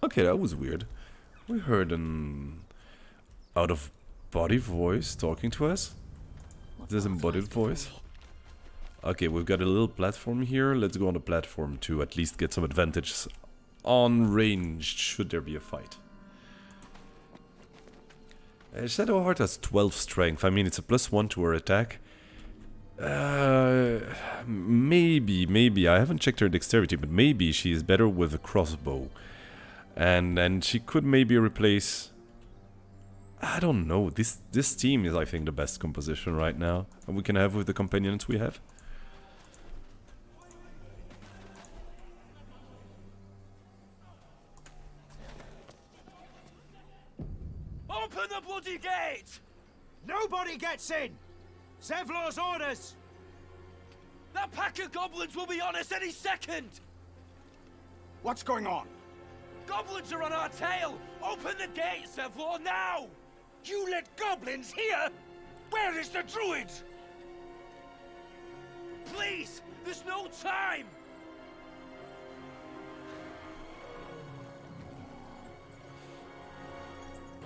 Okay, that was weird. We heard an out-of-body voice talking to us. Disembodied voice. Okay, we've got a little platform here. Let's go on the platform to at least get some advantage on range should there be a fight. Shadowheart has 12 strength. I mean, it's a +1 to her attack. Maybe. I haven't checked her dexterity, but maybe she is better with a crossbow. And she could maybe replace... I don't know. This team is, I think, the best composition right now. And we can have with the companions we have. Open the bloody gate! Nobody gets in! Zevlor's orders! That pack of goblins will be on us any second! What's going on? Goblins are on our tail! Open the gate, Zevlor, now! You let goblins here? Where is the druid? Please! There's no time!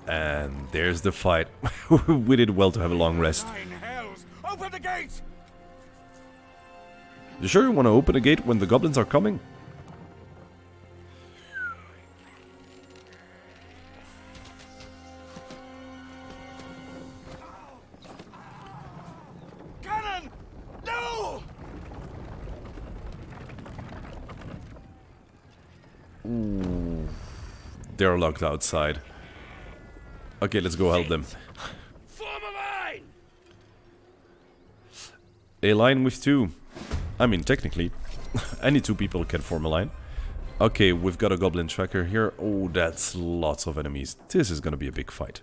And there's the fight. We did well to have a long rest. Nine hells! Open the gate! You sure you want to open the gate when the goblins are coming? Cannon! No! Ooh. They're locked outside. Okay, let's go help them. Form a line! A line with two. I mean, technically, any two people can form a line. Okay, we've got a goblin tracker here. Oh, that's lots of enemies. This is gonna be a big fight.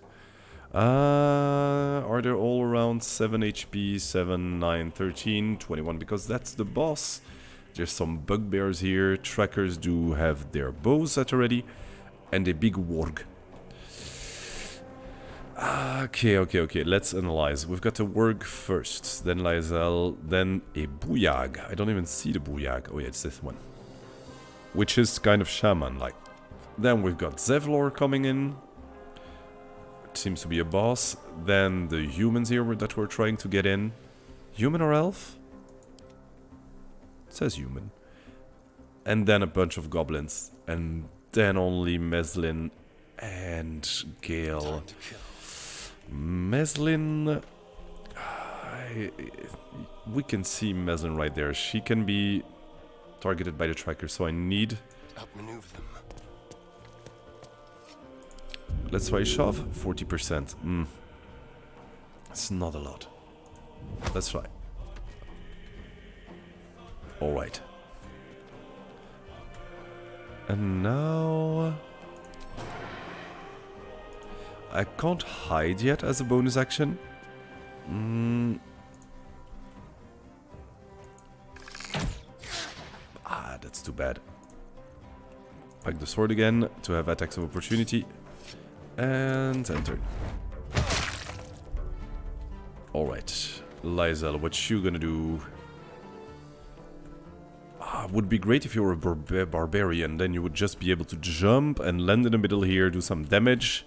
Are they all around 7 HP, 7, 9, 13, 21? Because that's the boss. There's some bugbears here. Trackers do have their bows at already. And a big warg. Okay. Let's analyze. We've got a warg first. Then Lae'zel. Then a buyag. I don't even see the buyag. Oh yeah, it's this one. Which is kind of shaman-like. Then we've got Zevlor coming in. It seems to be a boss. Then the humans here that we're trying to get in. Human or elf? It says human. And then a bunch of goblins. And then only Meslin and Gale. Meslin... we can see Meslin right there. She can be targeted by the tracker, so I need... Outmaneuver them. let's try shove. 40%. It's not a lot. Let's try. Alright. And now... I can't hide yet as a bonus action. Ah, that's too bad. Pack the sword again to have attacks of opportunity. And enter. Alright. Lysel, what you gonna do? Would be great if you were a barbarian. Then you would just be able to jump and land in the middle here, do some damage.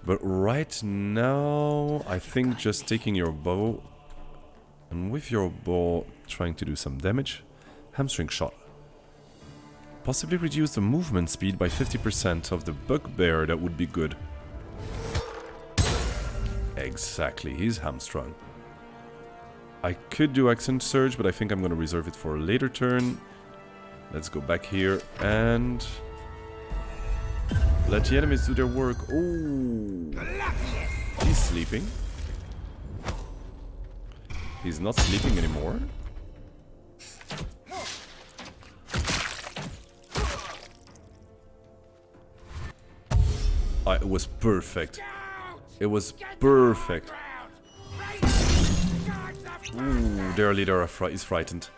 But right now, I think just taking your bow and with your bow trying to do some damage. Hamstring shot. Possibly reduce the movement speed by 50% of the bugbear, that would be good. Exactly, he's hamstrung. I could do accent surge, but I think I'm going to reserve it for a later turn. Let's go back here and... let the enemies do their work. Oh, he's sleeping. He's not sleeping anymore. It was perfect. It was perfect. Ooh, their leader is frightened.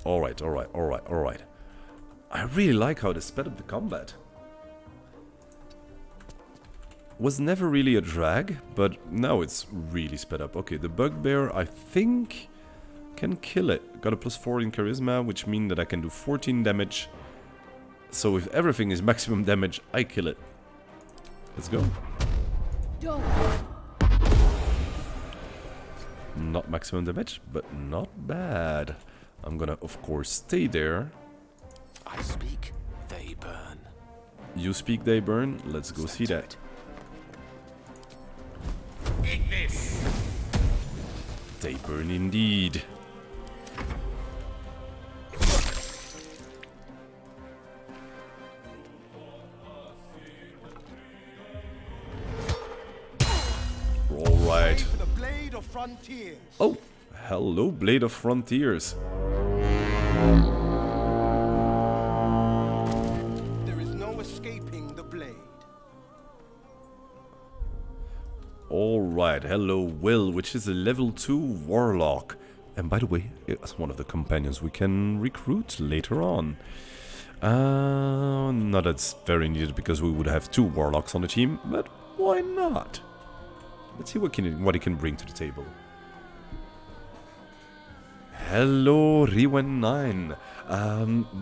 Alright, alright, alright, alright. I really like how they sped up the combat. Was never really a drag, but now it's really sped up. Okay, the bugbear, I think, can kill it. Got a +4 in charisma, which means that I can do 14 damage. So if everything is maximum damage, I kill it. Let's go. Not maximum damage, but not bad. I'm gonna, of course, stay there. I speak, they burn. You speak, they burn. Let's go see that. Eat this. They burn indeed. Alright. Oh, hello, Blade of Frontiers. There is no escaping the blade. Alright, hello, Will, which is a level 2 warlock. And by the way, it's one of the companions we can recruit later on. Not that's very needed because we would have 2 warlocks on the team, but why not? Let's see what he can bring to the table. Hello, Riwen9.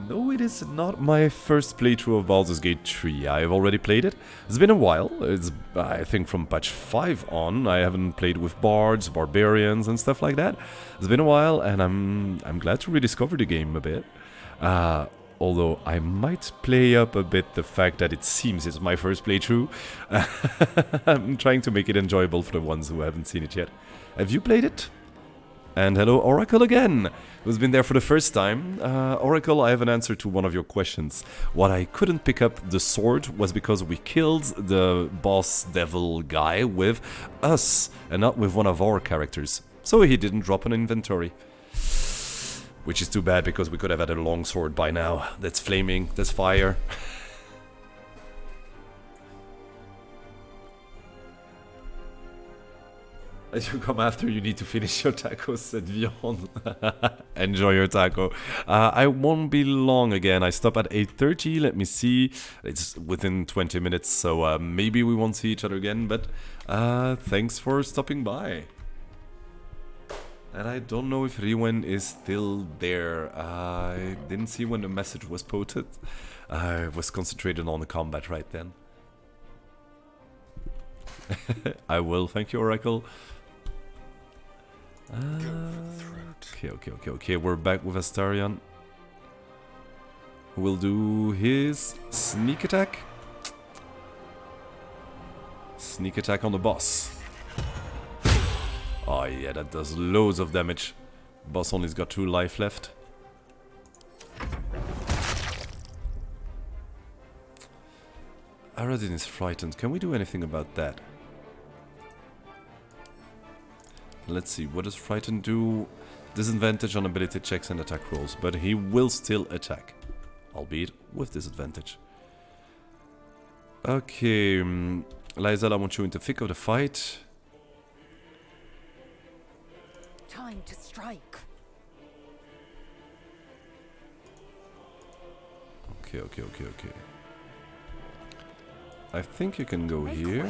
No, it is not my first playthrough of Baldur's Gate 3. I have already played it. It's been a while. It's, I think, from patch 5 on. I haven't played with bards, barbarians, and stuff like that. It's been a while, and I'm glad to rediscover the game a bit. Although I might play up a bit the fact that it seems it's my first playthrough. I'm trying to make it enjoyable for the ones who haven't seen it yet. Have you played it? And hello, Oracle again, who's been there for the first time. Oracle, I have an answer to one of your questions. What I couldn't pick up the sword was because we killed the boss devil guy with us, and not with one of our characters. So he didn't drop an inventory. Which is too bad, because we could have had a long sword by now. That's flaming, that's fire. As you come after, you need to finish your tacos, said Vion. Enjoy your taco. I won't be long again. I stop at 8:30. Let me see. It's within 20 minutes, so maybe we won't see each other again. But thanks for stopping by. And I don't know if Riwen is still there. I didn't see when the message was posted. I was concentrated on the combat right then. I will. Thank you, Oracle. Okay. We're back with Astarion. Who will do his sneak attack. Sneak attack on the boss. Oh yeah, that does loads of damage. Boss only's got 2 life left. Aradin is frightened. Can we do anything about that? Let's see, what does frightened do? Disadvantage on ability checks and attack rolls, but he will still attack, albeit with disadvantage. Okay, Lae'zel, I want you in the thick of the fight. Time to strike. Okay. I think you can go here.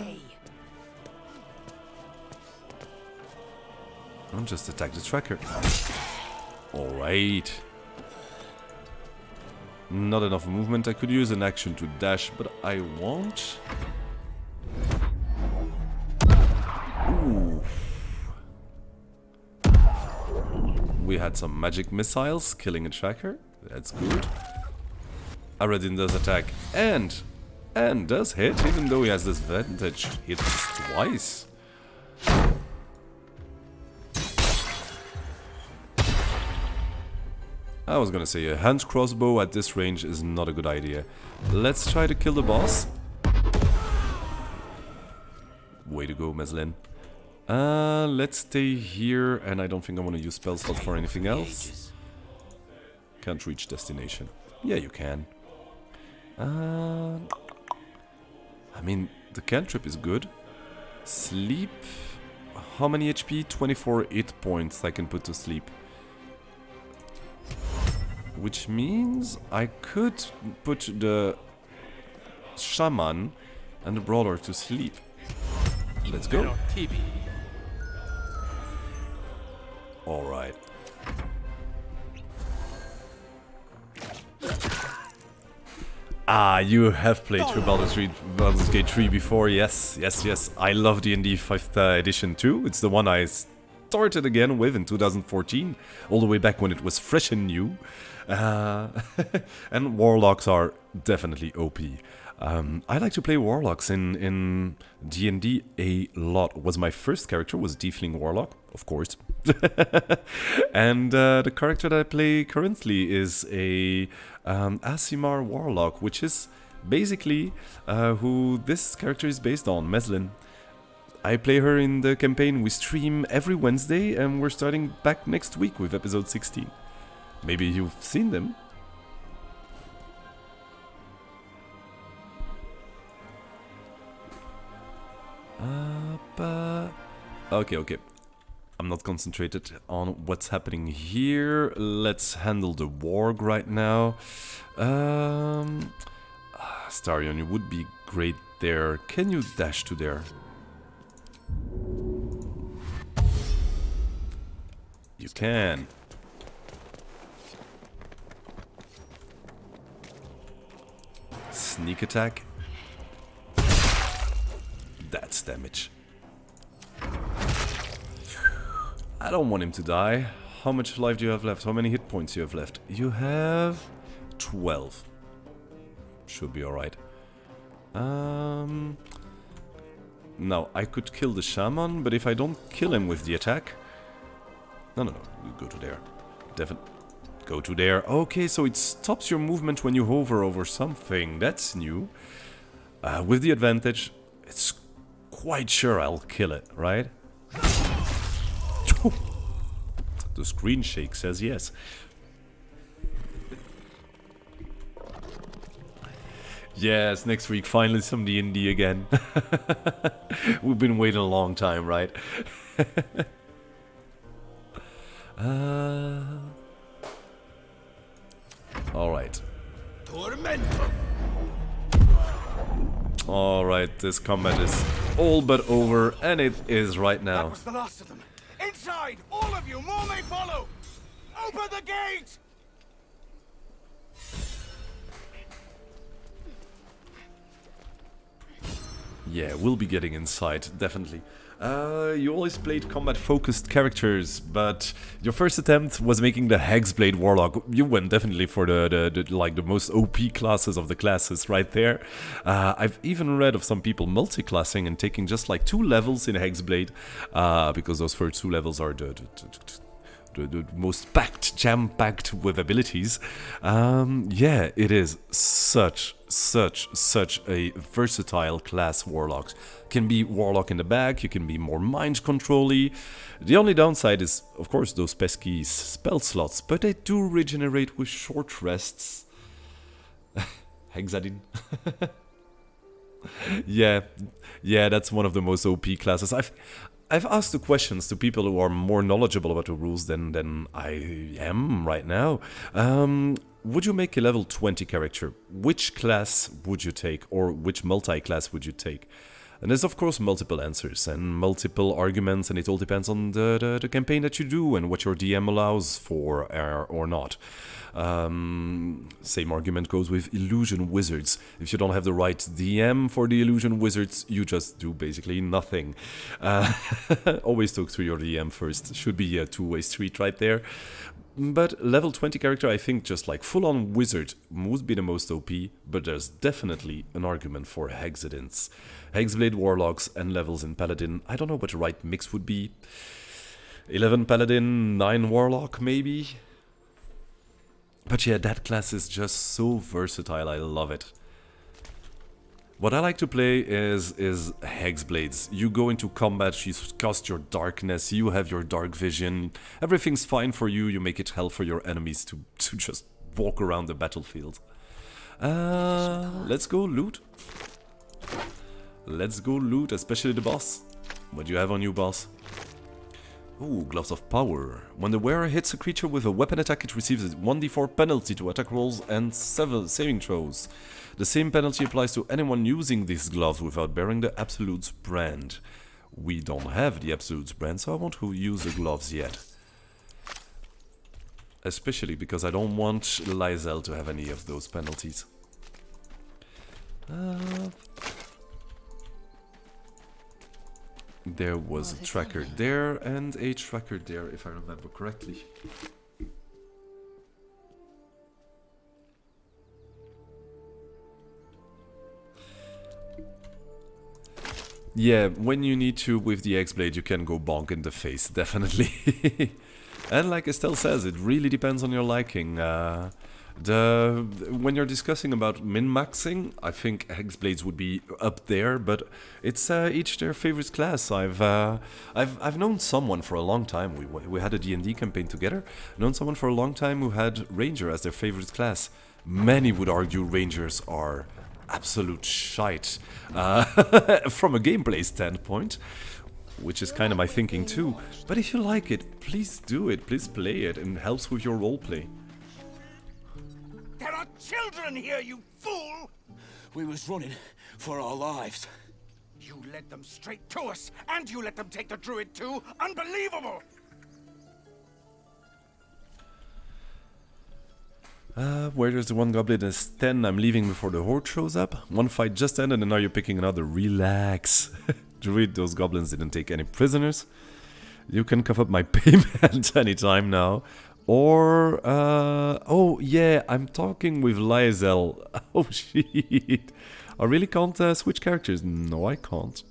And just attack the tracker. Alright. Not enough movement. I could use an action to dash, but I won't. Ooh. We had some magic missiles killing a tracker. That's good. Aradin does attack and does hit, even though he has disadvantage. Hits twice. I was gonna say, a hand crossbow at this range is not a good idea. Let's try to kill the boss. Way to go, Meslin. Let's stay here, and I don't think I want to use spell slot for anything else. Can't reach destination. Yeah, you can. I mean, the cantrip is good. Sleep. How many HP? 24 hit points I can put to sleep. Which means I could put the shaman and the brawler to sleep. Let's go. Alright. Ah, you have played through Baldur's Gate 3 before, yes. I love D&D 5th edition too. It's the one I started again with in 2014, all the way back when it was fresh and new. And warlocks are definitely OP. I like to play warlocks in D&D a lot. Was my first character was Tiefling Warlock, of course. And the character that I play currently is a Aasimar Warlock, which is basically who this character is based on, Meslin. I play her in the campaign. We stream every Wednesday, and we're starting back next week with episode 16. Maybe you've seen them. Okay. I'm not concentrated on what's happening here. Let's handle the warg right now. Starion, you would be great there. Can you dash to there? You can. Sneak attack. That's damage. I don't want him to die. How much life do you have left? How many hit points do you have left? You have 12. Should be alright. Now, I could kill the shaman, but if I don't kill him with the attack... No, you go to there. Go to there. Okay, so it stops your movement when you hover over something. That's new. With the advantage, it's quite sure I'll kill it, right? The screen shake says yes. Yes, next week, finally some D&D again. We've been waiting a long time, right? Alright. Alright, this combat is all but over, and it is right now. That was the last of them. Inside! All of you! More may follow! Open the gate! Yeah, we'll be getting inside, definitely. You always played combat-focused characters, but your first attempt was making the Hexblade Warlock. You went definitely for the most OP classes of the classes right there. I've even read of some people multi-classing and taking just like 2 levels in Hexblade, because those first 2 levels are the most packed, jam-packed with abilities. Yeah, it is such such a versatile class, Warlocks. Can be Warlock in the back, you can be more mind control-y. The only downside is, of course, those pesky spell slots, but they do regenerate with short rests. Hexadin. Yeah, that's one of the most OP classes. I've asked the questions to people who are more knowledgeable about the rules than I am right now. Would you make a level 20 character? Which class would you take, or which multi-class would you take? And there's of course multiple answers and multiple arguments, and it all depends on the campaign that you do and what your DM allows for or not. Same argument goes with illusion wizards. If you don't have the right DM for the illusion wizards, you just do basically nothing. Always talk to your DM first. Should be a two-way street right there. But level 20 character, I think just like full-on wizard would be the most OP, but there's definitely an argument for Hexadins. Hexblade Warlocks and levels in Paladin. I don't know what the right mix would be. 11 Paladin, 9 Warlock maybe? But yeah, that class is just so versatile, I love it. What I like to play is Hexblades. You go into combat, you cast your darkness, you have your dark vision, everything's fine for you, you make it hell for your enemies to just walk around the battlefield. Let's go loot. Let's go loot, especially the boss. What do you have on you, boss? Ooh, Gloves of Power. When the wearer hits a creature with a weapon attack, it receives a 1d4 penalty to attack rolls and saving throws. The same penalty applies to anyone using these gloves without bearing the Absolute's brand. We don't have the Absolute's brand, so I won't use the gloves yet. Especially because I don't want Lysel to have any of those penalties. There was a tracker there and a tracker there, if I remember correctly. Yeah, when you need to with the X-Blade, you can go bonk in the face, definitely. And like Estelle says, it really depends on your liking. When you're discussing about min-maxing, I think Hexblades would be up there, but it's each their favorite class. I've known someone for a long time. We had a D&D campaign together. Known someone for a long time who had Ranger as their favorite class. Many would argue Rangers are absolute shite from a gameplay standpoint, which is kind of my thinking too. But if you like it, please do it, please play it, and it helps with your roleplay. There are children here, you fool! We was running for our lives. You led them straight to us, and you let them take the druid too? Unbelievable! Where there's the one goblin is 10, I'm leaving before the horde shows up. One fight just ended and now you're picking another. Relax. Druid, those goblins didn't take any prisoners. You can cough up my payment anytime now. Or, oh yeah, I'm talking with Lysel. Oh shit. I really can't switch characters. No, I can't.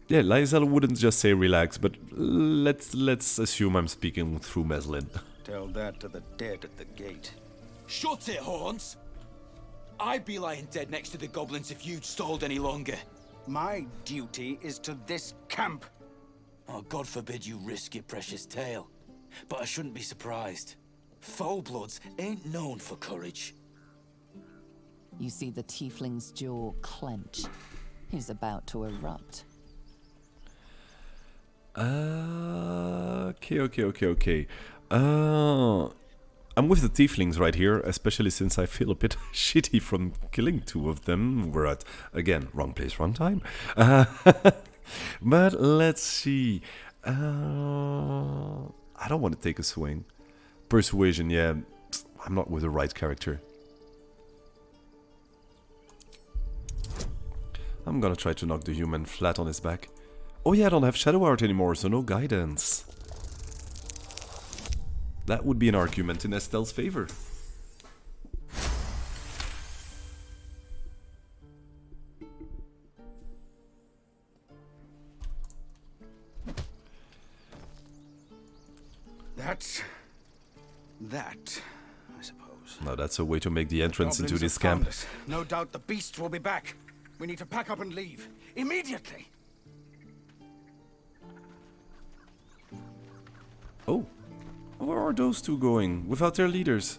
Yeah, Lysel wouldn't just say relax, but let's assume I'm speaking through Meslin. Tell that to the dead at the gate. Shut it, Horns! I'd be lying dead next to the goblins if you'd stalled any longer. My duty is to this camp. Oh, God forbid you risk your precious tail. But I shouldn't be surprised. Foulbloods ain't known for courage. You see the tiefling's jaw clench. He's about to erupt. Okay. I'm with the tieflings right here, especially since I feel a bit shitty from killing two of them. We're at, again, wrong place, wrong time. But let's see. I don't want to take a swing. Persuasion, yeah, I'm not with the right character. I'm gonna try to knock the human flat on his back. Oh yeah, I don't have Shadow Art anymore, so no guidance. That would be an argument in Estelle's favor. That No, that's a way to make the entrance into Goblins this have found camp. us. No doubt the beasts will be back. We need to pack up and leave. Immediately! Oh, where are those two going without their leaders?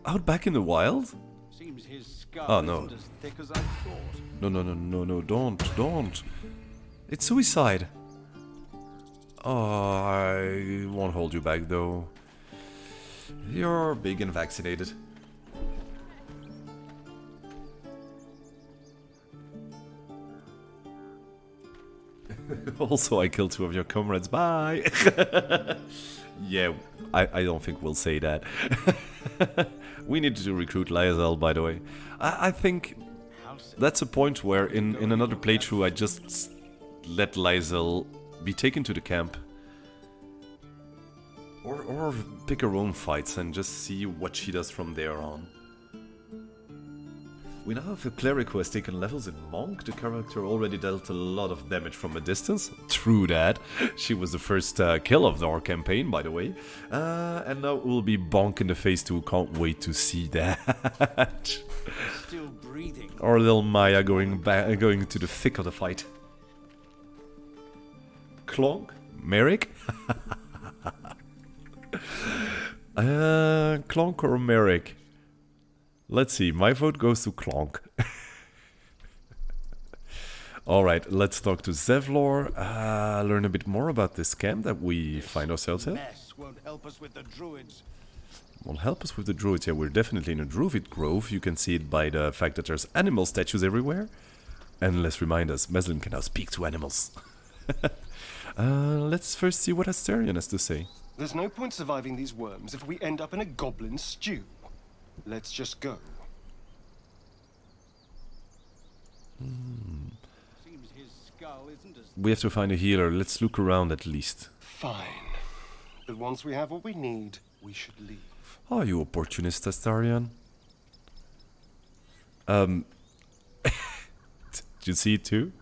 Out back in the wild? Seems his skull Oh, no. isn't as thick as I thought. No, don't. It's suicide. Oh, I won't hold you back though. You're big and vaccinated. Also, I killed 2 of your comrades. Bye. Yeah, I don't think we'll say that. We need to recruit Lysel, by the way. I think that's a point where in another playthrough I just let Lysel be taken to the camp. Or pick her own fights and just see what she does from there on. We now have a cleric who has taken levels in Monk. The character already dealt a lot of damage from a distance. True that. She was the first kill of our campaign, by the way. And now it will be bonk in the face too. Can't wait to see that. Still breathing. Our little Maya going to the thick of the fight. Clonk? Merrick? Clonk or Merrick? Let's see, my vote goes to Clonk. Alright, let's talk to Zevlor, learn a bit more about this camp that we find ourselves in. Mess won't help us with the druids. Won't help us with the druids, yeah, we're definitely in a druid grove. You can see it by the fact that there's animal statues everywhere. And let's remind us, Meslin can now speak to animals. Let's first see what Asterion has to say. There's no point surviving these worms if we end up in a goblin stew. Let's just go. Seems his skull isn't as We have to find a healer. Let's look around at least. Fine. But once we have what we need, we should leave. Oh, you opportunist, Astarion. Did you see it too?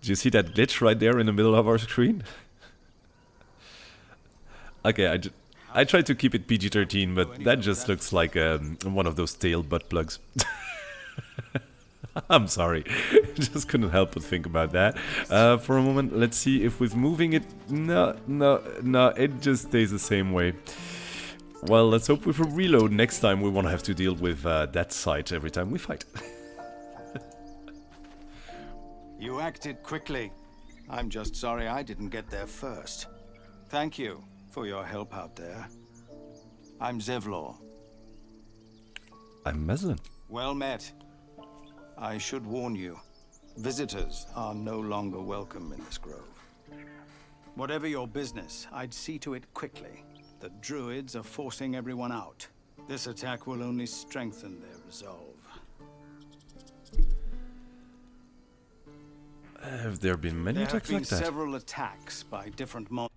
Did you see that glitch right there in the middle of our screen? Okay, I tried to keep it PG-13, but that just looks like one of those tail butt plugs. I'm sorry, just couldn't help but think about that. For a moment, let's see if with moving it... No, it just stays the same way. Well, let's hope with a reload next time we won't have to deal with that side every time we fight. You acted quickly. I'm just sorry I didn't get there first. Thank you for your help out there. I'm Zevlor. I'm Meslin. Well met. I should warn you, visitors are no longer welcome in this grove. Whatever your business, I'd see to it quickly. The druids are forcing everyone out. This attack will only strengthen their resolve. Have there been many attacks like that? There have been several attacks by different monsters.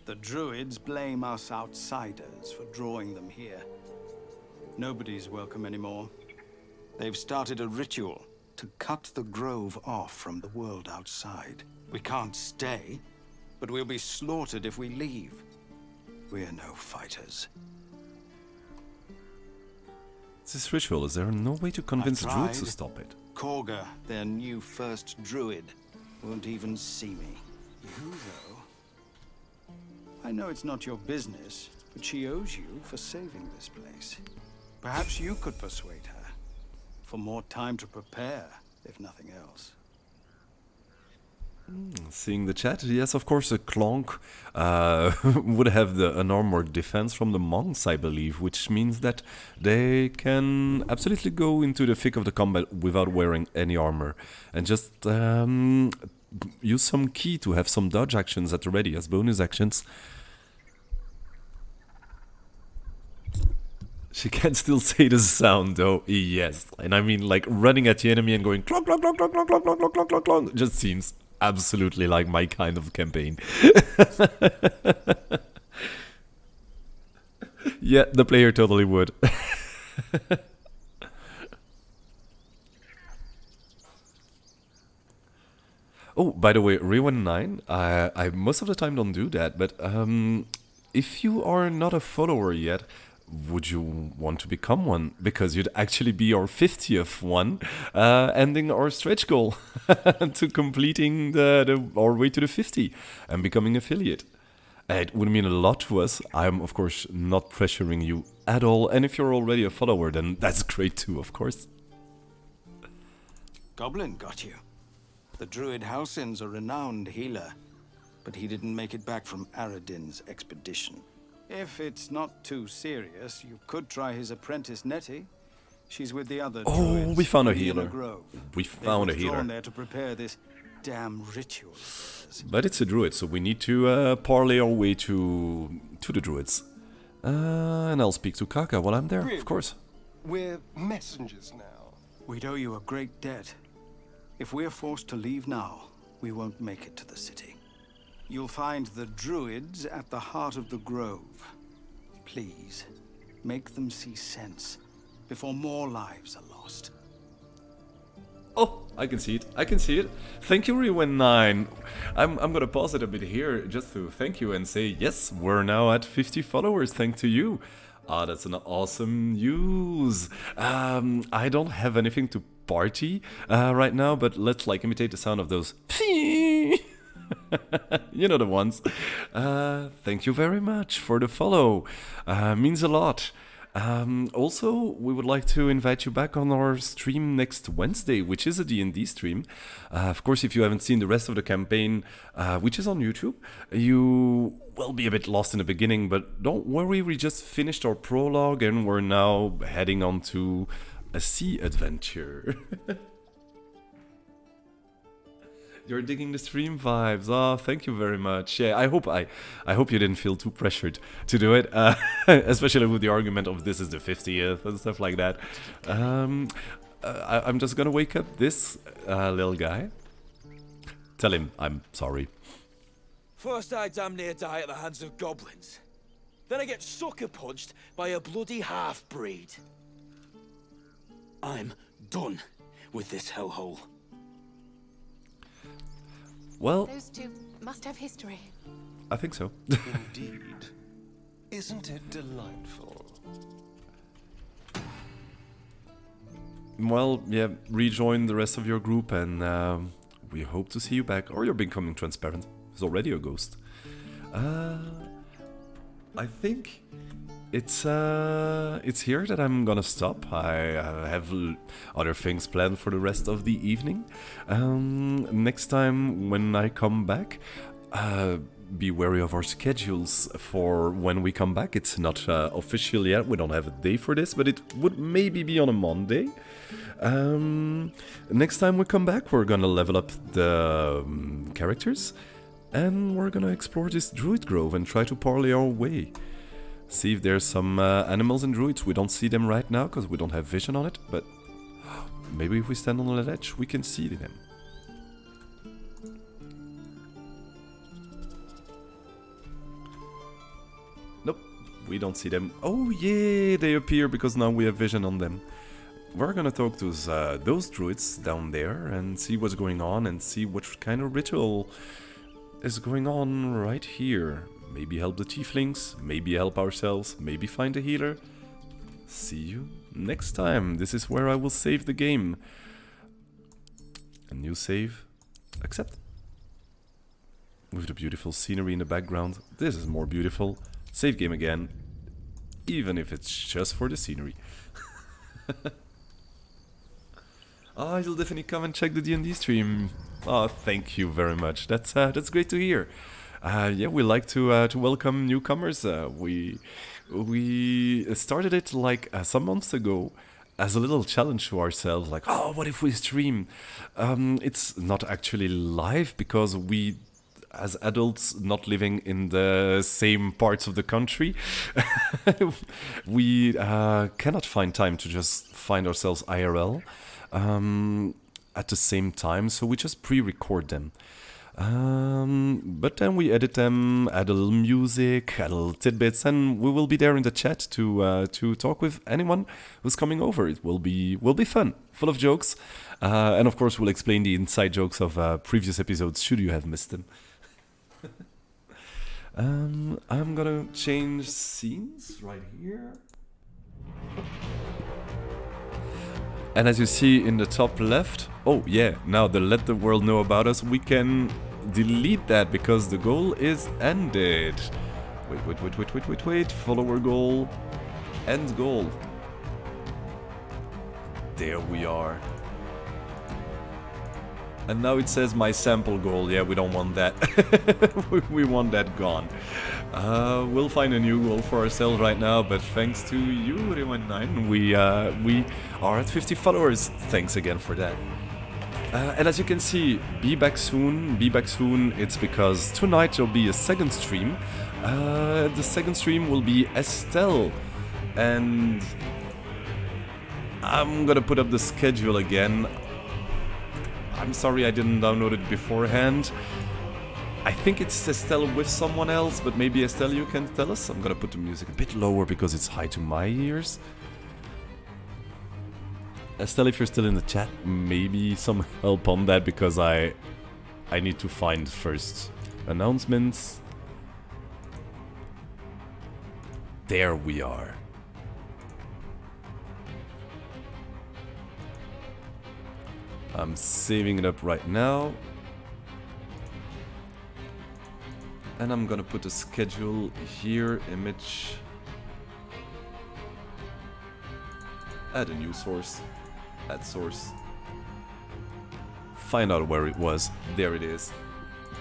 The druids blame us outsiders for drawing them here. Nobody's welcome anymore. They've started a ritual to cut the grove off from the world outside. We can't stay, but we'll be slaughtered if we leave. We're no fighters. This ritual, is there no way to convince the druids to tried. stop it? Korga, their new first druid, won't even see me. You, though? I know it's not your business, but she owes you for saving this place. Perhaps you could persuade her. For more time to prepare, if nothing else. Seeing the chat, yes, of course, a Clonk would have an armored defense from the monks, I believe, which means that they can absolutely go into the thick of the combat without wearing any armor and just use some key to have some dodge actions at the ready as bonus actions. She can still say the sound though, yes, and I mean like running at the enemy and going clonk clonk clonk clonk clonk clonk clonk clonk clonk clonk just seems absolutely like my kind of campaign. Yeah, the player totally would. Oh, by the way, Rewind 9, I most of the time don't do that, but if you are not a follower yet, would you want to become one? Because you'd actually be our 50th one, ending our stretch goal to completing our way to the 50 and becoming affiliate. It would mean a lot to us. I'm, of course, not pressuring you at all. And if you're already a follower, then that's great too, of course. Goblin got you. The druid Halsin's a renowned healer, but he didn't make it back from Aradin's expedition. If it's not too serious, you could try his apprentice Nettie. She's with the other druids. We found a in the healer. Grove. We found a They've withdrawn healer. there to prepare this damn ritual. But it's a druid, so we need to parlay our way to the druids. And I'll speak to Kaka while I'm there, of course. We're messengers now. We'd owe you a great debt. If we're forced to leave now, we won't make it to the city. You'll find the druids at the heart of the grove. Please, make them see sense before more lives are lost. Oh, I can see it. I can see it. Thank you, Rewen9. I'm gonna pause it a bit here just to thank you and say, yes, we're now at 50 followers, thanks to you. Ah, that's an awesome news. I don't have anything to party right now, but let's like imitate the sound of those. You know the ones. Thank you very much for the follow. Means a lot. Also, we would like to invite you back on our stream next Wednesday, which is a D&D stream. Of course, if you haven't seen the rest of the campaign, which is on YouTube, you will be a bit lost in the beginning, but don't worry, we just finished our prologue and we're now heading on to a sea adventure. You're digging the stream vibes. Oh, thank you very much. Yeah, I hope you didn't feel too pressured to do it, especially with the argument of this is the 50th and stuff like that. I'm just gonna wake up this little guy. Tell him I'm sorry. First I damn near die at the hands of goblins. Then I get sucker punched by a bloody half-breed. I'm done with this hellhole. Well, those two must have history. I think so. Indeed. Isn't it delightful? Well, yeah, rejoin the rest of your group and we hope to see you back. Or you're becoming transparent. He's already a ghost. I think it's here that I'm gonna stop. I have other things planned for the rest of the evening. Next time when I come back, be wary of our schedules for when we come back. It's not official yet. We don't have a day for this, but it would maybe be on a Monday. Next time we come back, we're gonna level up the characters, and we're gonna explore this druid grove and try to parlay our way. See if there's some animals and druids. We don't see them right now because we don't have vision on it, but maybe if we stand on the ledge, we can see them. Nope, we don't see them. Oh yeah, they appear because now we have vision on them. We're gonna talk to those druids down there and see what's going on and see what kind of ritual is going on right here. Maybe help the tieflings, maybe help ourselves, maybe find a healer. See you next time. This is where I will save the game. A new save. Accept. With the beautiful scenery in the background. This is more beautiful. Save game again. Even if it's just for the scenery. Oh, you'll definitely come and check the D&D stream. Oh, thank you very much. That's great to hear. Yeah, we like to welcome newcomers. We started it like some months ago as a little challenge to ourselves. Like, oh, what if we stream? It's not actually live because we, as adults not living in the same parts of the country, we cannot find time to just find ourselves IRL at the same time. So we just pre-record them. But then we edit them, add a little music, add a little tidbits, and we will be there in the chat to talk with anyone who's coming over. It will be fun, full of jokes, and of course we'll explain the inside jokes of previous episodes should you have missed them. I'm gonna change scenes right here. And as you see in the top left, oh yeah, now the let the world know about us, we can delete that because the goal is ended. Wait, follower goal, end goal. There we are. And now it says my sample goal. Yeah, we don't want that. We want that gone. We'll find a new goal for ourselves right now, but thanks to you, Deinaheim, we are at 50 followers. Thanks again for that. And as you can see, be back soon. It's because tonight there'll be a second stream. The second stream will be Estelle. And I'm gonna put up the schedule again. I'm sorry I didn't download it beforehand. I think it's Estelle with someone else, but maybe Estelle you can tell us? I'm gonna put the music a bit lower because it's high to my ears. Estelle, if you're still in the chat, maybe some help on that because I need to find first announcements. There we are. I'm saving it up right now. And I'm gonna put a schedule here, image. Add a new source. Add source. Find out where it was. There it is.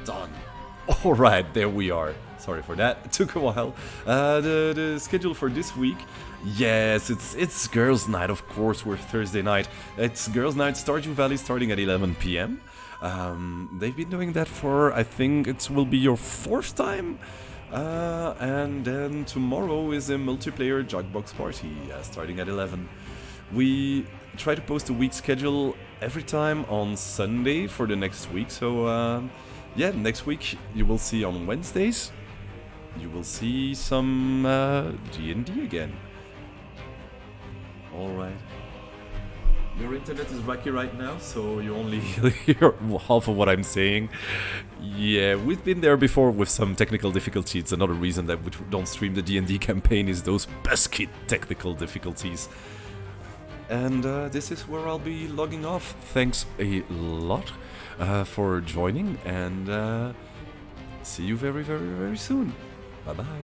Done. Alright, there we are. Sorry for that. It took a while. The schedule for this week. Yes, it's Girls' Night, of course. We're Thursday night. It's Girls' Night Stardew Valley starting at 11 PM. They've been doing that for, I think it will be your 4th time. And then tomorrow is a multiplayer Jackbox party starting at 11. We try to post a week schedule every time on Sunday for the next week. So yeah, next week you will see on Wednesdays. You will see some D&D again. Alright. Your internet is wacky right now, so you only hear half of what I'm saying. Yeah, we've been there before with some technical difficulties. Another reason that we don't stream the D&D campaign is those pesky technical difficulties. And this is where I'll be logging off. Thanks a lot for joining, and see you very, very, very soon. Bye-bye.